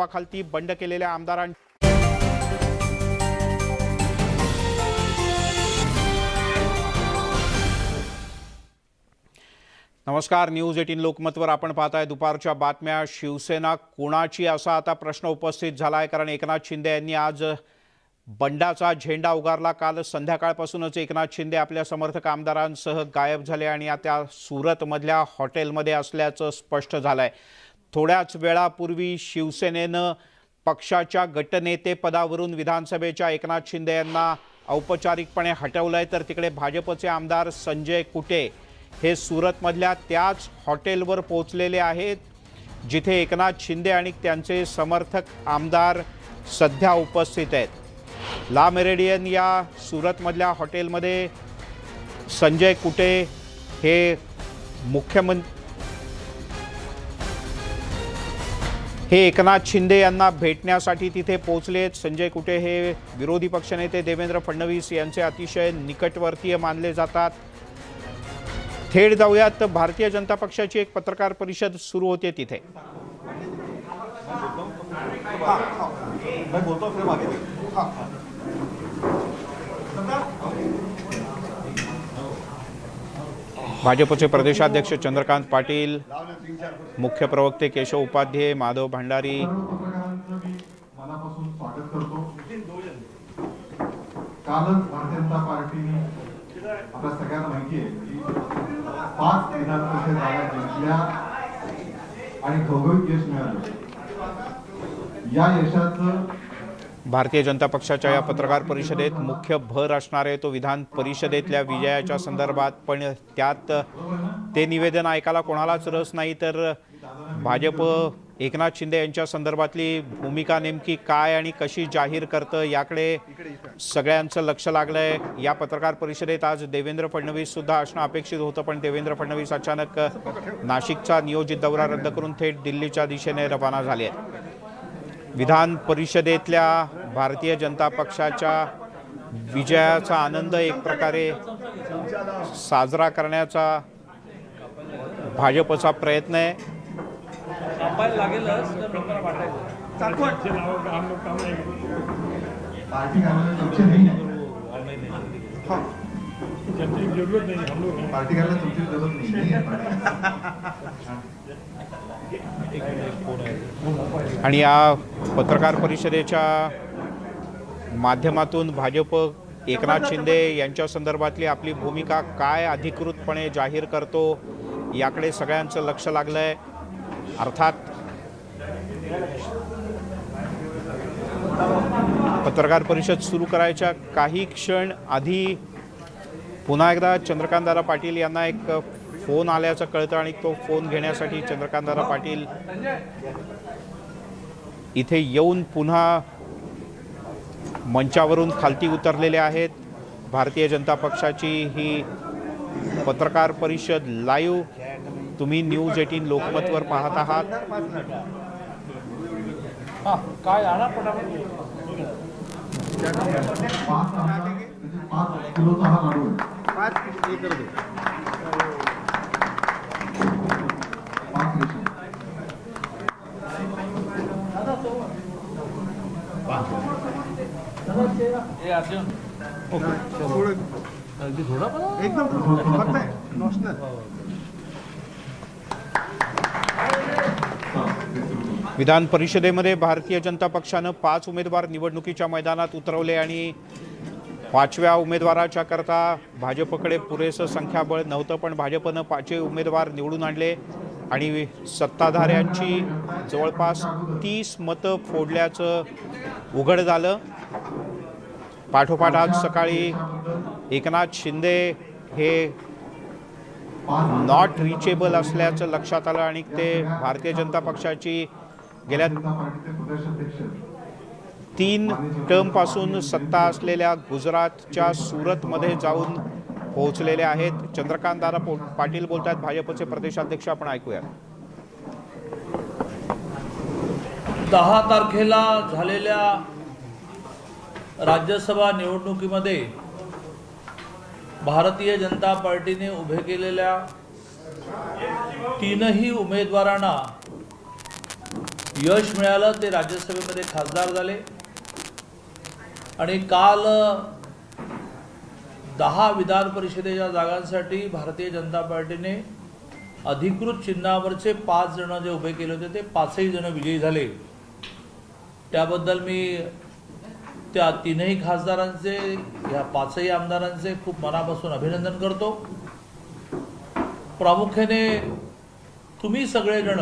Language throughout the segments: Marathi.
खालती बंड केलेल्या आमदारां नमस्कार, न्यूज 18 लोकमतवर आपण पाहताय दुपारच्या बातम्या। शिवसेना कोणाची असा आता प्रश्न उपस्थित झालाय, कारण एकनाथ शिंदे यांनी आज बंडाचा झेंडा उगारला। काल संध्याकाळपासूनच एकनाथ शिंदे आपल्या समर्थक आमदारांसह गायब झाले आणि आता सुरतमधल्या हॉटेलमध्ये असल्याचं स्पष्ट झालंय। थोड्याच वेळापूर्वी शिवसेनेनं पक्षाच्या गटनेते पदावरून विधानसभेच्या एकनाथ शिंदे यांना औपचारिकपणे हटवलंय, तर तिकडे भाजपचे आमदार संजय कुटे हे सुरतमधल्या त्याच हॉटेलवर पोहोचलेले आहेत जिथे एकनाथ शिंदे आणि त्यांचे समर्थक आमदार सध्या उपस्थित आहेत। ला मेरिडियन या सुरतमधल्या हॉटेलमध्ये संजय कुटे हे एकनाथ शिंदे यांना भेटण्यासाठी तिथे पोहोचलेत। संजय कुटे हे विरोधी पक्षनेते देवेंद्र फडणवीस यांचे अतिशय निकटवर्तीय मानले जातात। थेट जाऊयात, भारतीय जनता पक्षाची एक पत्रकार परिषद सुरू होते तिथे। भाजपचे प्रदेशाध्यक्ष चंद्रकांत पाटील, मुख्य प्रवक्ते केशव उपाध्ये, माधव भंडारी, मनापासून स्वागत करतो। कालच भारतीय जनता पार्टीने आपल्या सगळ्यांना माहिती आहे की 5 विधान परिषद जागा जिंकल्या आणि घवघवीत यश मिळालं। या यशाचं भारतीय जनता पक्षाच्या या पत्रकार परिषदेत मुख्य भर असणार आहे तो विधान परिषदेतल्या विजयाच्या संदर्भात, पण त्यात ते निवेदन ऐकायला कोणालाच रस नाही, तर भाजप एकनाथ शिंदे यांच्या संदर्भातली भूमिका नेमकी काय आणि कशी जाहीर करतं याकडे सगळ्यांचं लक्ष लागलंय। या पत्रकार परिषदेत आज देवेंद्र फडणवीस सुद्धा असणं अपेक्षित होतं, पण देवेंद्र फडणवीस अचानक नाशिकचा नियोजित दौरा रद्द करून थेट दिल्लीच्या दिशेने रवाना झाले आहेत। विधान परिषदेतल्या भारतीय जनता पक्षाच्या विजयाचा आनंद एक प्रकारे साजरा करण्याचा भाजपचा प्रयत्न आहे। पार्टी का लक्ष्य नहीं है, पार्टी का तुमची जरूरत नहीं है। आणि या पत्रकार परिषदेच्या माध्यमातून भाजप एकनाथ शिंदे यांच्या संदर्भातली आपली भूमिका काय अधिकृतपणे जाहीर करतो याकडे सगळ्यांचं लक्ष लागलंय। अर्थात पत्रकार परिषद सुरू करायच्या काही क्षण आधी पुन्हा एकदा चंद्रकांतदादा पाटील यांना एक फोन आल्याचं कळतं आणि तो फोन घेण्यासाठी चंद्रकांतदादा पाटील इथे येऊन पुन्हा मंचावरून खालती उतरलेले आहेत। भारतीय जनता पक्षाची ही पत्रकार परिषद लाईव्ह तुम्ही न्यूज 18 लोकमतवर पाहत आहात। काय आला किलोचा हा लाडू आहे। 5 रेशन एकदम फक्त नॅशनल। विधान परिषदेमध्ये भारतीय जनता पक्षानं 5 उमेदवार निवडणुकीच्या मैदानात उतरवले आणि 5व्या उमेदवाराच्या करता भाजपकडे पुरेसं संख्याबळ नव्हतं, पण भाजपनं 5 उमेदवार निवडून आणले आणि सत्ताधाऱ्यांची जवळपास 30 मतं फोडल्याचं उघड झालं। पाठोपाठ आज सकाळी एकनाथ शिंदे हे नॉट रिचेबल असल्याचं लक्षात आलं आणि ते भारतीय जनता पक्षाची गेल्या 3 टर्मपासून सत्ता असलेल्या गुजरातच्या सुरतमध्ये जाऊन पोहोचलेले आहेत। चंद्रकांतदादा पाटील बोलतात, भाजपचे प्रदेशाध्यक्ष, आपण ऐकूया। 10 तारखेला झालेल्या राज्यसभा निवडणुकीमध्ये भारतीय जनता पार्टीने उभे केलेल्या 3ही उमेदवारांना यश मिळालं, ते राज्यसभेमध्ये खासदार झाले आणि काल 10 विधान परिषदेच्या जागांसाठी भारतीय जनता पार्टीने अधिकृत चिन्हावरचे 5 जण जे उभे केले होते ते 5ही जण विजयी झाले। त्याबद्दल मी त्या 3ही खासदारांचे, या 5ही आमदारांचे खूप मनापासून अभिनंदन करतो। प्रामुख्याने तुम्ही सगळेजण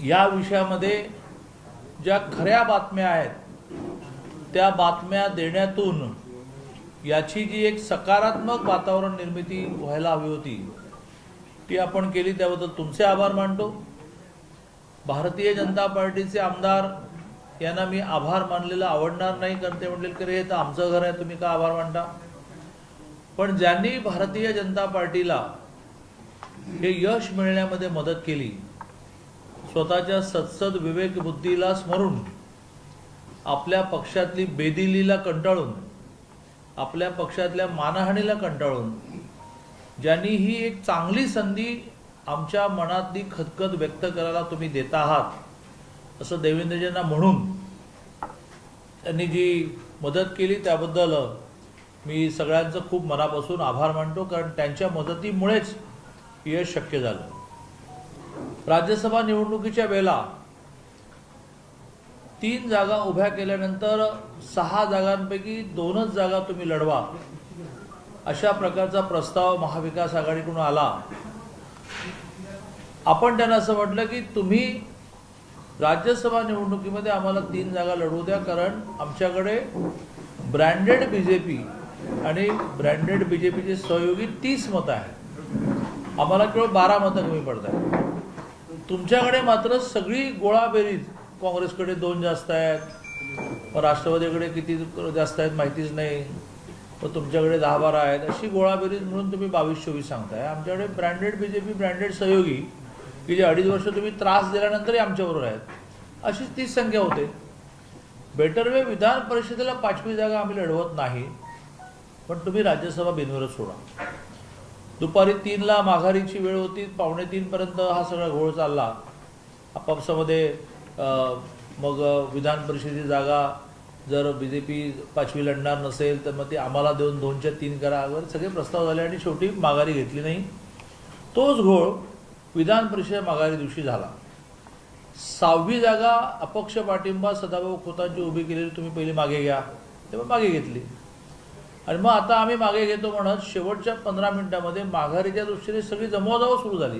या विषयामध्ये ज्या खऱ्या बातम्या आहेत त्या बातम्या देण्यातून याची जी एक सकारात्मक वातावरण निर्मिती व्हायला हवी होती ती आपण केली, त्याबद्दल तुमचे आभार मानतो। भारतीय जनता पार्टीचे आमदार यांना मी आभार मानलेला आवडणार नाही, कारण ते म्हणले की हे तर आमचं घर आहे, तुम्ही का आभार मानता। पण ज्यांनी भारतीय जनता पार्टीला हे यश मिळण्यामध्ये मदत केली, स्वतःच्या सत्सद विवेक बुद्धीला स्मरून, आपल्या पक्षातली बेदिलीला कंटाळून, आपल्या पक्षातल्या मानहानीला कंटाळून, ज्यांनी ही एक चांगली संधी आमच्या मनातली खदखद व्यक्त करायला तुम्ही देता आहात असं देवेंद्रजींना म्हणून त्यांनी जी मदत केली त्याबद्दल मी सगळ्यांचं खूप मनापासून आभार मानतो, कारण त्यांच्या मदतीमुळेच यश शक्य झालं। राज्यसभा निवडणुकीच्या वेळेला 3 जागा उभ्या केल्यानंतर 6 जागांपैकी 2च जागा तुम्ही लढवा अशा प्रकारचा प्रस्ताव महाविकास आघाडीकडून आला। आपण त्यांना असं म्हटलं की तुम्ही राज्यसभा निवडणुकीमध्ये आम्हाला 3 जागा लढवू द्या, कारण आमच्याकडे ब्रँडेड बीजेपी आणि ब्रँडेड बीजेपीचे सहयोगी 30 मतं आहेत, आम्हाला केवळ 12 मतं कमी पडत आहेत। तुमच्याकडे मात्र सगळी गोळाबेरीज, काँग्रेसकडे 2 जास्त आहेत, मग राष्ट्रवादीकडे किती जास्त आहेत माहितीच नाही, मग तुमच्याकडे 10-12 आहेत, अशी गोळाबेरीज म्हणून तुम्ही 22-24 सांगताय। आमच्याकडे ब्रँडेड बीजेपी, ब्रँडेड सहयोगी की जे 2.5 वर्ष तुम्ही त्रास दिल्यानंतरही आमच्याबरोबर आहेत, अशीच 30 संख्या होते। बेटर वे विधान परिषदेला 5वी जागा आम्ही लढवत नाही, पण तुम्ही राज्यसभा बिनविरोध सोडा। दुपारी 3ला माघारीची वेळ होती, 2:45 पर्यंत हा सगळा घोळ चालला आपापसामध्ये। मग विधान परिषदेची जागा जर बीजेपी 5वी लढणार नसेल तर मग ती आम्हाला देऊन 2च्या 3 करा, वगैरे सगळे प्रस्ताव झाले आणि शेवटी माघारी घेतली नाही। तोच घोळ विधान परिषद माघारी दिवशी झाला। 6वी जागा अपक्ष पाठिंबा सदाभाऊ खोतांची उभी केलेली तुम्ही पहिली मागे घ्या, तेव्हा मागे घेतली आणि मग आता आम्ही मागे घेतो म्हणत शेवटच्या 15 मिनिटांमध्ये माघारीच्या दृष्टीने सगळी जमवाजमव सुरू झाली,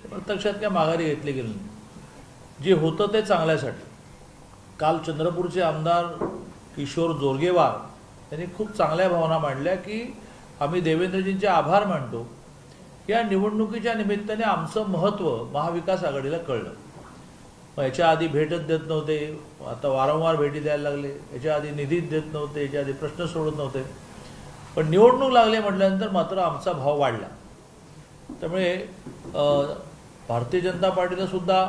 प्रत्यक्षात काय माघारी घेतली गेली नाही। जे होतं ते चांगल्यासाठी। काल चंद्रपूरचे आमदार किशोर जोरगेवार यांनी खूप चांगल्या भावना मांडल्या की आम्ही देवेंद्रजींचे आभार मानतो, या निवडणुकीच्या निमित्ताने आमचं महत्त्व महाविकास आघाडीला कळलं। मग याच्या आधी भेटच देत नव्हते, आता वारंवार भेटी द्यायला लागले, याच्या आधी निधीच देत नव्हते, याच्या आधी प्रश्न सोडत नव्हते, पण निवडणूक लागले म्हटल्यानंतर मात्र आमचा भाव वाढला। त्यामुळे भारतीय जनता पार्टीला सुद्धा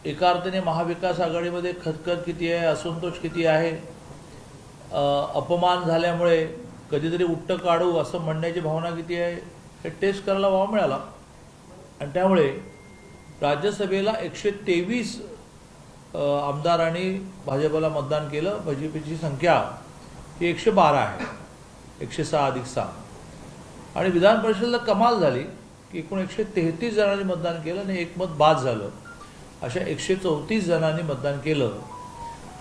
एका अर्थाने महाविकास आघाडीमध्ये खदखद किती आहे, असंतोष किती आहे, अपमान झाल्यामुळे कधीतरी उट्ट काढू असं म्हणण्याची भावना किती आहे, हे टेस्ट करायला वाव मिळाला आणि त्यामुळे राज्यसभेला 123 आमदारांनी भाजपला मतदान केलं। भाजपची संख्या ही 112 आहे, 106 अधिक 6, आणि विधान परिषदेला कमाल झाली की एकूण 133 जणांनी मतदान केलं आणि एक मत बाद झालं। अशा 134 जणांनी मतदान केलं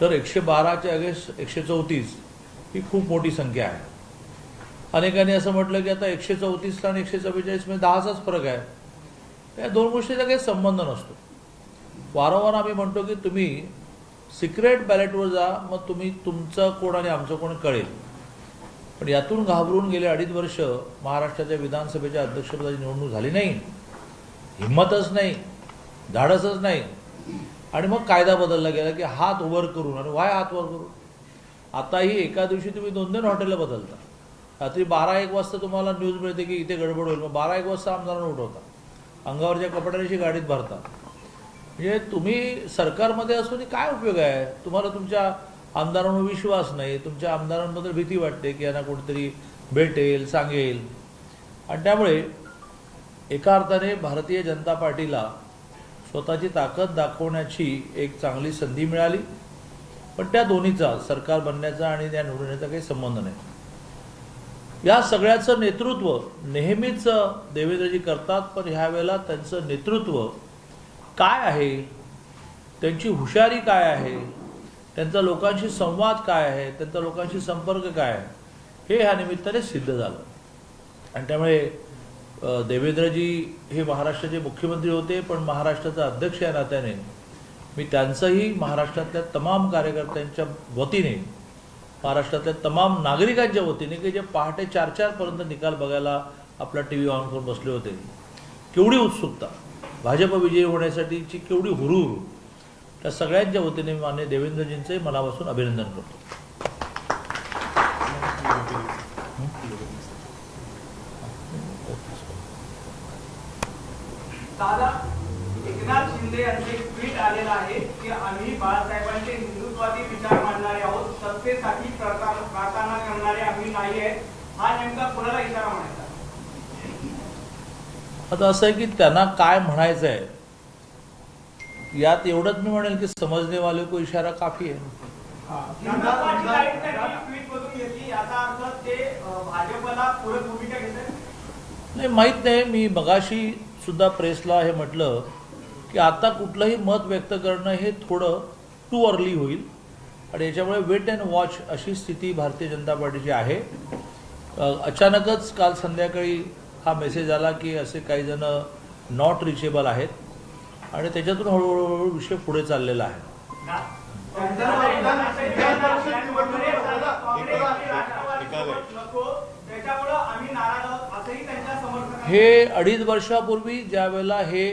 तर 112च्या अगेन्स्ट 134 ही खूप मोठी संख्या आहे। अनेकांनी असं म्हटलं की आता 134 आणि 144 मध्ये 10चाच फरक आहे, या दोन गोष्टीचा काही संबंध नसतो। वारंवार आम्ही म्हणतो की तुम्ही सिक्रेट बॅलेटवर जा, मग तुम्ही तुमचं कोण आणि आमचं कोण कळेल, पण यातून घाबरून गेले 2.5 वर्ष महाराष्ट्राच्या विधानसभेच्या अध्यक्षपदाची निवडणूक झाली नाही, हिंमतच नाही, धाडसच नाही, आणि मग कायदा बदलला गेला की हात वर करून, आणि वाय हात वर करून। आताही एका दिवशी तुम्ही 2-2 हॉटेलं बदलता, रात्री 12-1 वाजता तुम्हाला न्यूज मिळते की इथे गडबड होईल, मग 12-1 वाजता आमदारांना उठवता, अंगावरच्या कपड्यांशी गाडीत भरता। म्हणजे तुम्ही सरकारमध्ये असून काय उपयोग आहे, तुम्हाला तुमच्या आमदारांवर विश्वास नाही, तुमच्या आमदारांबद्दल भीती वाटते की यांना कोणीतरी भेटेल, सांगेल, आणि त्यामुळे एका अर्थाने भारतीय जनता पार्टीला स्वतःची ताकद दाखवण्याची एक चांगली संधी मिळाली. पण त्या दोन्हीचा, सरकार बनण्याचा आणि त्या निवडून येण्याचा काही संबंध नाही. या सगळ्याचं नेतृत्व नेहमीच देवेंद्रजी करतात, पण ह्या वेळेला त्यांचं नेतृत्व काय आहे, त्यांची हुशारी काय आहे, त्यांचा लोकांशी संवाद काय आहे, त्यांचा लोकांशी संपर्क काय आहे, हे ह्या निमित्ताने सिद्ध झालं. आणि त्यामुळे देवेंद्रजी हे महाराष्ट्राचे मुख्यमंत्री होते, पण महाराष्ट्राचा अध्यक्ष या नात्याने मी त्यांचंही महाराष्ट्रातल्या तमाम कार्यकर्त्यांच्या वतीने, महाराष्ट्रातल्या तमाम नागरिकांच्या वतीने, की जे पहाटे 4-4 पर्यंत निकाल बघायला आपला TV ऑन करून बसले होते, केवढी उत्सुकता, भाजप विजयी होण्यासाठीची केवढी हुरूर, त्या सगळ्यांच्या वतीने मी माननीय देवेंद्रजींचंही मनापासून अभिनंदन करतो. दादा, एकनाथ शिंदे यांचे एक ट्विट आलेलं आहे की आम्ही बाळासाहेबांचे हिंदुत्वादी विचार मांडणारे आहोत, सत्तेसाठी प्रार्थना करणारे आम्ही नाही आहे. हा नेमका कुणाला इशारा म्हणायचा? आता असं आहे की त्यांना काय म्हणायचं आहे, यात एवढंच मी म्हणेल की समजने वाले को इशारा काफी आहे. हिंदुत्वाची लाईट ट्विट मधून घेतली, याचा अर्थ ते भाजपला पूरक भूमिका घेत आहेत? नाही, माहीत नाही. मी मगाशी सुद्धा प्रेसला हे म्हटलं की आता कुठलंही मत व्यक्त करणं हे थोडं टू अर्ली होईल आणि याच्यामुळे वेट अँड वॉच अशी स्थिती भारतीय जनता पार्टीची आहे. अचानकच काल संध्याकाळी हा मेसेज आला की असे काही जण नॉट रिचेबल आहेत आणि त्याच्यातून हळूहळू विषय पुढे चाललेला आहे. हे 2.5 वर्षापूर्वी ज्या वेळेला हे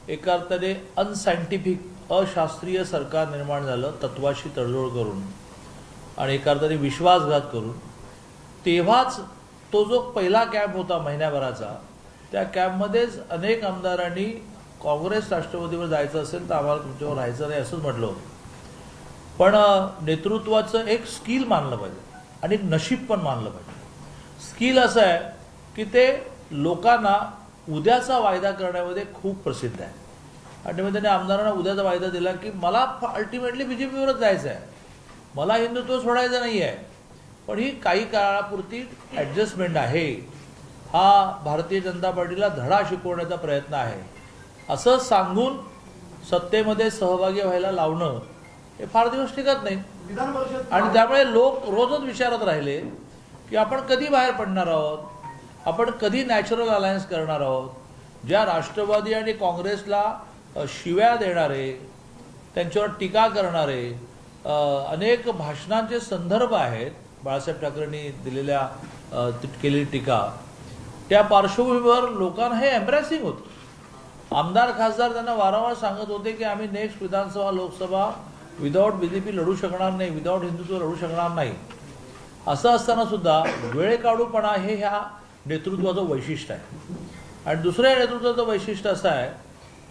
एका अर्थाने अनसायंटिफिक, अशास्त्रीय सरकार निर्माण झालं, तत्वाशी तडजोड करून आणि एका अर्थाने विश्वासघात करून, तेव्हाच तो जो पहिला कॅम्प होता महिन्याभराचा, त्या कॅम्पमध्येच अनेक आमदारांनी काँग्रेस राष्ट्रवादीवर जायचं असेल तर आम्हाला तुमच्यावर राहायचं नाही असंच म्हटलं होतं. पण नेतृत्वाचं एक स्किल मानलं पाहिजे आणि एक नशीब पण मानलं पाहिजे. स्किल असं आहे की ते लोकांना उद्याचा वायदा करण्यामध्ये खूप प्रसिद्ध आहे. आणि मग त्याने आमदारांना उद्याचा वायदा दिला की मला अल्टिमेटली BJPवरच जायचं आहे, मला हिंदुत्व सोडायचं नाही आहे, पण ही काही काळापुरती ॲडजस्टमेंट आहे, हा भारतीय जनता पार्टीला धडा शिकवण्याचा प्रयत्न आहे, असं सांगून सत्तेमध्ये सहभागी व्हायला लावणं हे फार दिवस टिकत नाही. आणि त्यामुळे लोक रोजच विचारत राहिले की आपण कधी बाहेर पडणार आहोत, आपण कधी नॅचरल अलायन्स करणार आहोत. ज्या राष्ट्रवादी आणि काँग्रेसला शिव्या देणारे, त्यांच्यावर टीका करणारे अनेक भाषणांचे संदर्भ आहेत, बाळासाहेब ठाकरेंनी दिलेल्या केलेली टीका, त्या पार्श्वभूमीवर लोकांना हे एम्ब्रेसिंग होतं. आमदार खासदार त्यांना वारंवार सांगत होते की आम्ही नेक्स्ट विधानसभा लोकसभा विदाऊट BJP लढू शकणार नाही, विदाऊट हिंदुत्व लढू शकणार नाही. असं असताना सुद्धा वेळकाढूपणा हे ह्या नेतृत्वाचं वैशिष्ट्य आहे. आणि दुसऱ्या नेतृत्वाचं वैशिष्ट्य असं आहे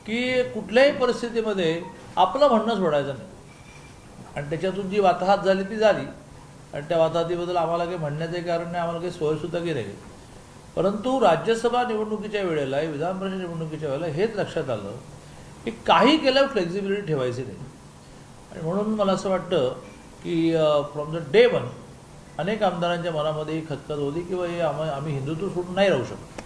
की कुठल्याही परिस्थितीमध्ये आपलं म्हणणं सोडायचं नाही. आणि त्याच्यातून जी वाताहत झाली ती झाली आणि त्या वाताहतीबद्दल आम्हाला काही म्हणण्याचे कारण नाही, आम्हाला काही सोयसुद्धा की नाही. परंतु राज्यसभा निवडणुकीच्या वेळेला, विधान परिषद निवडणुकीच्या वेळेला हेच लक्षात आलं की काही केल्यावर फ्लेक्झिबिलिटी ठेवायची नाही. आणि म्हणून मला असं वाटतं की फ्रॉम द डे वन अनेक आमदारांच्या मनामध्ये ही खतखत होती की हे आम्ही हिंदुत्व सोडून नाही राहू शकतो.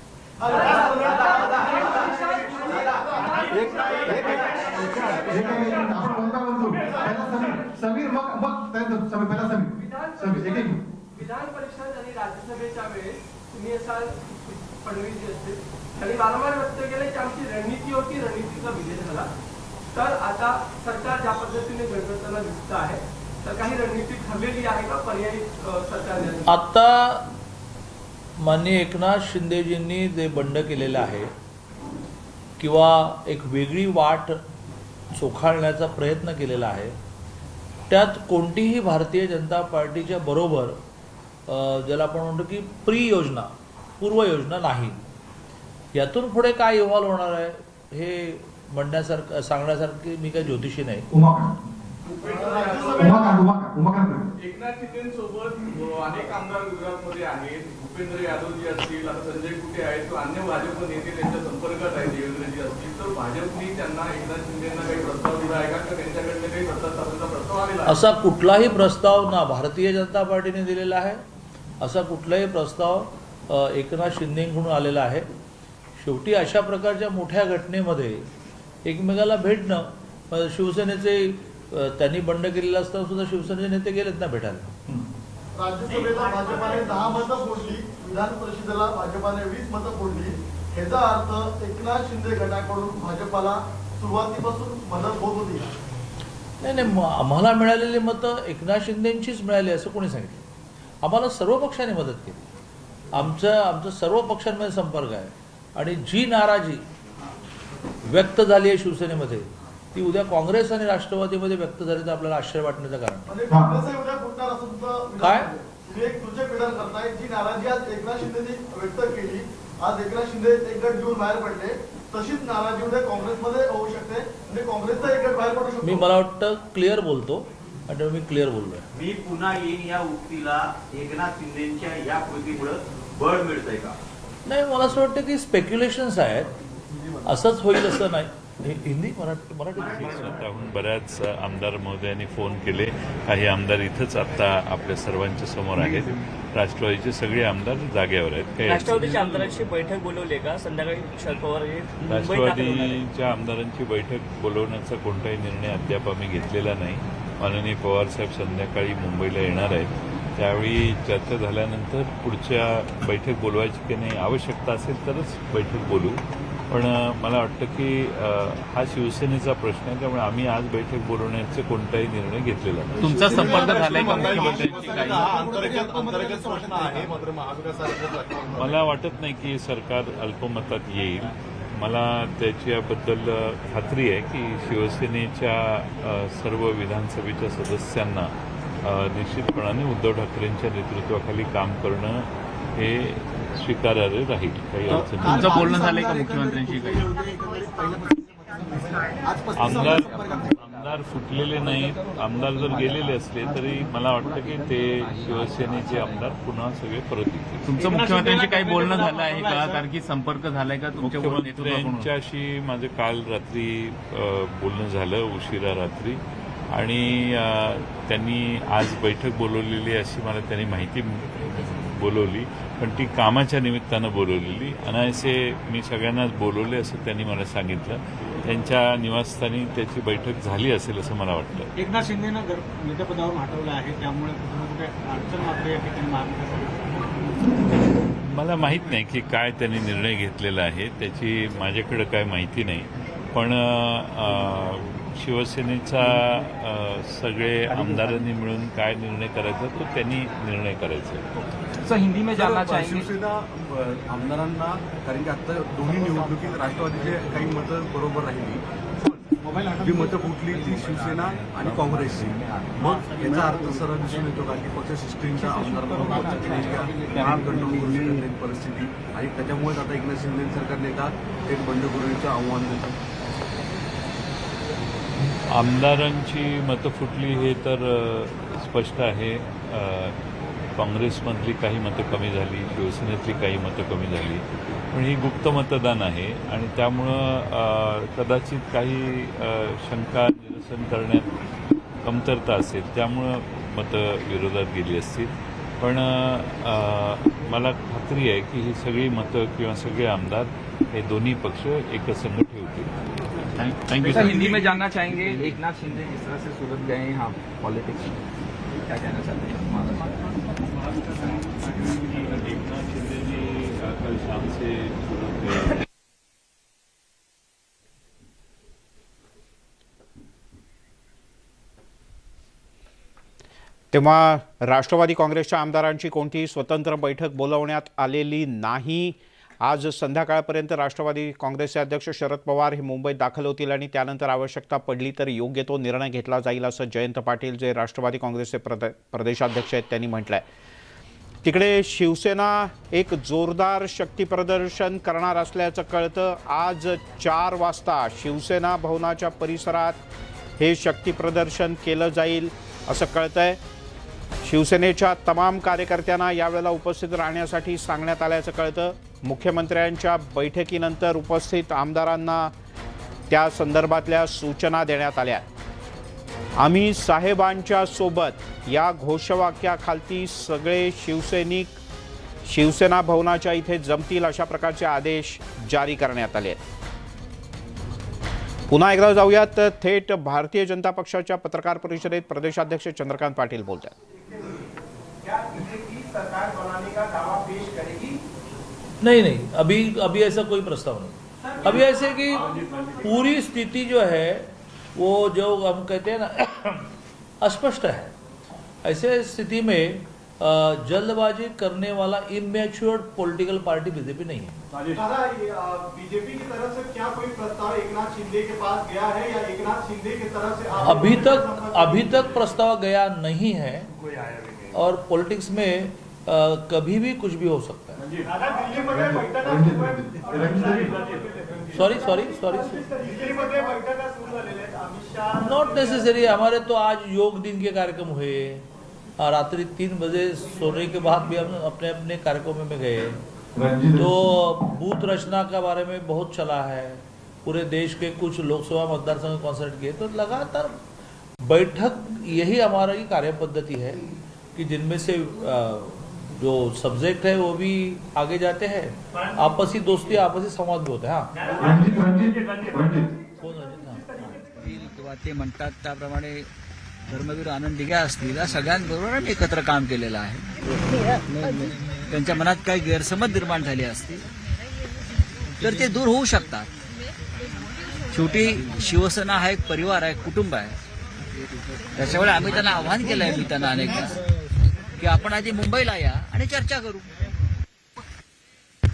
विधान परिषद आणि राज्यसभेच्या वेळेस तुम्ही असाल फडणवीस जे असते त्यांनी वारंवार व्यक्त केलं की आमची रणनीती होती, रणनीतीचा विजय झाला. तर आता सरकार ज्या पद्धतीने गणगणताना दिसत आहे, तर काही रणनीती ठरलेली आहे का पर्यायी सरकार? आता माननीय एकनाथ शिंदेजींनी जे बंड केलेलं आहे किंवा एक वेगळी वाट चोखाळण्याचा प्रयत्न केलेला आहे, त्यात कोणतीही भारतीय जनता पार्टीच्या बरोबर ज्याला आपण म्हणतो की प्री-योजना, पूर्वयोजना नाही. यातून पुढे काय इव्हॉल्व होणार आहे हे म्हणण्यासारखं, सांगण्यासारखी मी काही ज्योतिषी नाही. उमाकांत एकनाथ शिंदेसोबत अनेक आमदार गुजरातमध्ये आहेत. भूपेंद्र यादवजी असतील, आता संजय कुटे आहेत किंवा अन्य भाजप नेते त्यांच्या संपर्कात आहेत, देवेंद्रजी असतील, तर भाजपने त्यांना एकनाथ शिंदेना काही प्रस्ताव दिला आहे का त्यांच्याकडनं काही सत्ता स्थापनेचा प्रस्ताव आलेला आहे? असा कुठलाही प्रस्ताव ना भारतीय जनता पार्टीने दिलेला आहे, असा कुठलाही प्रस्ताव एकनाथ शिंदेकडून आलेला आहे. शेवटी अशा प्रकारच्या मोठ्या घटनेमध्ये एकमेकाला भेटणं, शिवसेनेचे त्यांनी बंड केलेलं असताना सुद्धा शिवसेनेचे नेते गेलेत ना भेटायला. राज्यसभेला भाजपाने 10 मतं फोडली, विधान परिषदेला भाजपाने 20 मतं फोडली. याचा अर्थ एकनाथ शिंदे गटाकडून भाजपाला सुरुवातीपासून मदत होत होती. नाही, आम्हाला मिळालेली मतं एकनाथ शिंदेंचीच मिळाली असं कोणी सांगितलं? आम्हाला सर्व पक्षांनी मदत केली. आमचा सर्व पक्षांमध्ये संपर्क आहे आणि जी नाराजी व्यक्त झाली आहे शिवसेनेमध्ये ती उद्या काँग्रेस आणि राष्ट्रवादीमध्ये व्यक्त झाली तर आपल्याला आश्चर्य वाटण्याचं कारण नाही. आणि काँग्रेसही उद्या फुटणार असं तुमचं विधान काय? आहे. तुम्ही एक सूचक विधान करताय, जी नाराजी आज एकनाथ शिंदेनी व्यक्त केली, आज एकनाथ शिंदे एक गट घेऊन बाहेर पडले, तशीच नाराजी उद्या काँग्रेसमध्ये होऊ शकते आणि काँग्रेसचा एक गट बाहेर पडू शकतो. मी मला वाटतं क्लिअर बोलतो आणि मी क्लिअर बोललोय. मी पुन्हा येईन या उक्तीला एकनाथ शिंदेच्या या कृतीमुळे बळ मिळतंय का? नाही, मला असं वाटतं की स्पेक्युलेशन्स आहेत, असंच होईल असं नाही. हिंदी मराठी स्वतःहून बऱ्याच आमदार महोदयांनी फोन केले. काही आमदार इथंच आता आपल्या सर्वांच्या समोर आहेत. राष्ट्रवादीचे सगळे आमदार जागेवर आहेत. काही राष्ट्रवादीच्या आमदारांची बैठक बोलवली का संध्याकाळी? शरद पवार हे मुंबईत दाखल होणार आहेत. राष्ट्रवादीच्या आमदारांची बैठक बोलवण्याचा कोणताही निर्णय अद्याप आम्ही घेतलेला नाही. माननीय पवारसाहेब संध्याकाळी मुंबईला येणार आहेत. त्यावेळी चर्चा झाल्यानंतर पुढच्या बैठक बोलवायची की नाही, आवश्यकता असेल तरच बैठक बोलू. पण मला वाटतं की हा शिवसेनेचा प्रश्न आहे, त्यामुळे आम्ही आज बैठक बोलवण्याचे कोणताही निर्णय घेतलेला नाही. तुमचा संपर्क झालाय का मुख्यमंत्र्यांशी काही? अंतर्गत प्रश्न आहे, मात्र महाविकास आघाडीचा मला वाटत नाही की सरकार अल्पमतात येईल. मला त्याच्याबद्दल खात्री आहे की शिवसेनेच्या सर्व विधानसभेच्या सदस्यांना निश्चितपणाने उद्धव ठाकरेंच्या नेतृत्वाखाली काम करणं हे स्वीकारार्ह राहील. काही अडचण नाही. तुमचं बोलणं झालंय का मुख्यमंत्र्यांशी काही? आमदार फुटलेले नाहीत. आमदार जर गेलेले असले तरी मला वाटतं की ते शिवसेनेचे आमदार पुन्हा सगळे परत येतील. तुमचं मुख्यमंत्र्यांशी काही बोलणं झालं आहे का? कारण की संपर्क झालाय का तुमच्या नेतृत्वाकडून? मुख्यमंत्र्यांच्याशी माझं काल रात्री बोलणं झालं, उशिरा रात्री, आणि त्यांनी आज बैठक बोलवलेली अशी मला त्यांनी माहिती बोलवली, पण ती कामाच्या निमित्तानं बोलवलेली. अनायसे मी सगळ्यांनाच बोलवले असं त्यांनी मला सांगितलं. त्यांच्या निवासस्थानी त्याची बैठक झाली असेल असं मला वाटतं. एकनाथ शिंदेनं नेतेपदावरून हटवलं आहे, त्यामुळे कुठे ना कुठे अडचण मात्र या ठिकाणी महाविकास मला माहीत नाही की काय त्यांनी निर्णय घेतलेला आहे, त्याची माझ्याकडे काय माहिती नाही. पण शिवसेनेचा सगळे आमदारांनी मिळून काय निर्णय करायचा तो त्यांनी निर्णय करायचा. हिंदी में जानना चाहेंगे? शिवसेना आमदारांना, कारण की आता दोन्ही निवडणुकीत राष्ट्रवादीचे काही मतं बरोबर राहिली, जी मतं फुटली ती शिवसेना आणि काँग्रेसची. मग याचा अर्थ सरळ दिसून येतो का की पक्ष सिस्टीमच्या आमदारांना कंट्रोल करू शकत नाही परिस्थिती, आणि त्याच्यामुळेच आता एकनाथ शिंदे सरकारने का एक बंडखोरीचं आव्हान देतं. आमदारांची मतं फुटली हे तर स्पष्ट आहे. काँग्रेसमधली काही मतं कमी झाली, शिवसेनेतली काही मतं कमी झाली, पण ही गुप्त मतदान आहे आणि त्यामुळं कदाचित काही शंका निरसन करण्यात कमतरता असेल, त्यामुळं मतं विरोधात गेली असतील. पण मला खात्री आहे की ही सगळी मतं किंवा सगळे आमदार हे दोन्ही पक्ष एकसंघ ठेवतील. Thank you sir. हिंदी में जानना चाहेंगे, एकनाथ शिंदे जिस तरह से सूरत गए यहाँ पॉलिटिक्स में, क्या कहना चाहते हैं? एकनाथ शिंदे जी कल शाम से सूरत गए. तेव्हा राष्ट्रवादी काँग्रेसच्या आमदारांची कोणतीही स्वतंत्र बैठक बोलवण्यात आलेली नाही. आज संध्याकाळपर्यंत राष्ट्रवादी काँग्रेसचे अध्यक्ष शरद पवार हे मुंबईत दाखल होतील आणि त्यानंतर आवश्यकता पडली तर योग्य तो निर्णय घेतला जाईल असं जयंत पाटील, जे राष्ट्रवादी काँग्रेसचे प्रदेशाध्यक्ष आहेत, त्यांनी म्हटलं आहे. तिकडे शिवसेना एक जोरदार शक्तीप्रदर्शन करणार असल्याचं कळतं. आज 4 वाजता शिवसेना भवनाच्या परिसरात हे शक्तीप्रदर्शन केलं जाईल असं कळतंय. शिवसेनेच्या तमाम कार्यकर्त्यांना यावेळेला उपस्थित राहण्यासाठी सांगण्यात आल्याचं कळतं. मुख्यमंत्र्यांच्या बैठकीनंतर उपस्थित आमदारांना त्या संदर्भातल्या सूचना देण्यात आल्या. आम्ही साहेबांच्या सोबत या घोषवाक्याखाली सगळे शिवसैनिक शिवसेना भवनाच्या इथे जमतील अशा प्रकारचे आदेश जारी करण्यात आले आहेत. पुन्हा एकदा जाऊयात थेट भारतीय जनता पक्षाच्या पत्रकार परिषदेत प्रदेशाध्यक्ष चंद्रकांत पाटील बोलत आहेत. नहीं, अभी ऐसा कोई प्रस्ताव नहीं. अभी ऐसे कि पूरी स्थिति जो है वो जो हम कहते हैं ना अस्पष्ट है. ऐसे स्थिति में जल्दबाजी करने वाला इमेच्योर्ड पॉलिटिकल पार्टी बीजेपी नहीं है. बीजेपी की तरफ से क्या कोई प्रस्ताव एकनाथ शिंदे के पास गया है या एकनाथ शिंदे की तरफ से अभी तक प्रस्ताव गया नहीं है और पॉलिटिक्स में कभी भी कुछ भी हो सकता है. Sorry not necessary. हमारे तो आज योग दिन के कार्यक्रम हुए, रात्रि 3 बजे सोने के बाद भी हम अपने अपने कार्यक्रमों में गए. तो बूथ रचना के बारे में बहुत चला है. पूरे देश के कुछ लोकसभा मतदार संघ कॉन्सर्ट किए. तो लगातार बैठक यही हमारा की कार्य पद्धति है कि जिनमें से जो सब्जेक्ट है वो भी आगे जाते हैं. आपसी दोस्ती आपसी संवाद भी होते हैं. किंवा ते म्हणतात त्याप्रमाणे धर्मवीर आनंद दिघे असतील या सगळ्यांबरोबर आम्ही एकत्र काम केलेलं आहे. त्यांच्या मनात काही गैरसमज निर्माण झाले असतील तर ते दूर होऊ शकतात. शेवटी शिवसेना हा एक परिवार आहे, कुटुंब आहे. त्याच्यामुळे आम्ही त्यांना आव्हान केलं आहे, मी त्यांना अनेकदा, की आपण आधी मुंबईला या आणि चर्चा करू.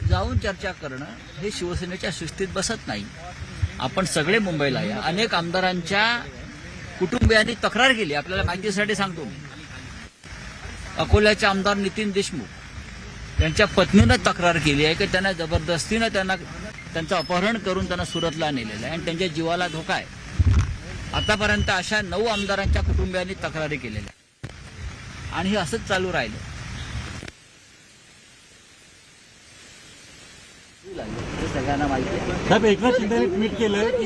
जाऊन चर्चा करणं हे शिवसेनेच्या शिस्तीत बसत नाही. आपण सगळे मुंबईला या. अनेक आमदारांच्या कुटुंबियांनी तक्रार केली. आपल्याला माहितीसाठी सांगतो मी. अकोल्याचे आमदार नितीन देशमुख यांच्या पत्नीनं तक्रार केली आहे की त्यांना जबरदस्तीनं त्यांचं अपहरण करून त्यांना सुरतला नेलेलं आहे आणि त्यांच्या जीवाला धोका आहे. आतापर्यंत अशा 9 आमदारांच्या कुटुंबियांनी तक्रारी केलेल्या आणि हे असंच चालू राहिलं. सगळ्यांना माहिती आहे. साहेब एकनाथ शिंदे ट्विट केलं की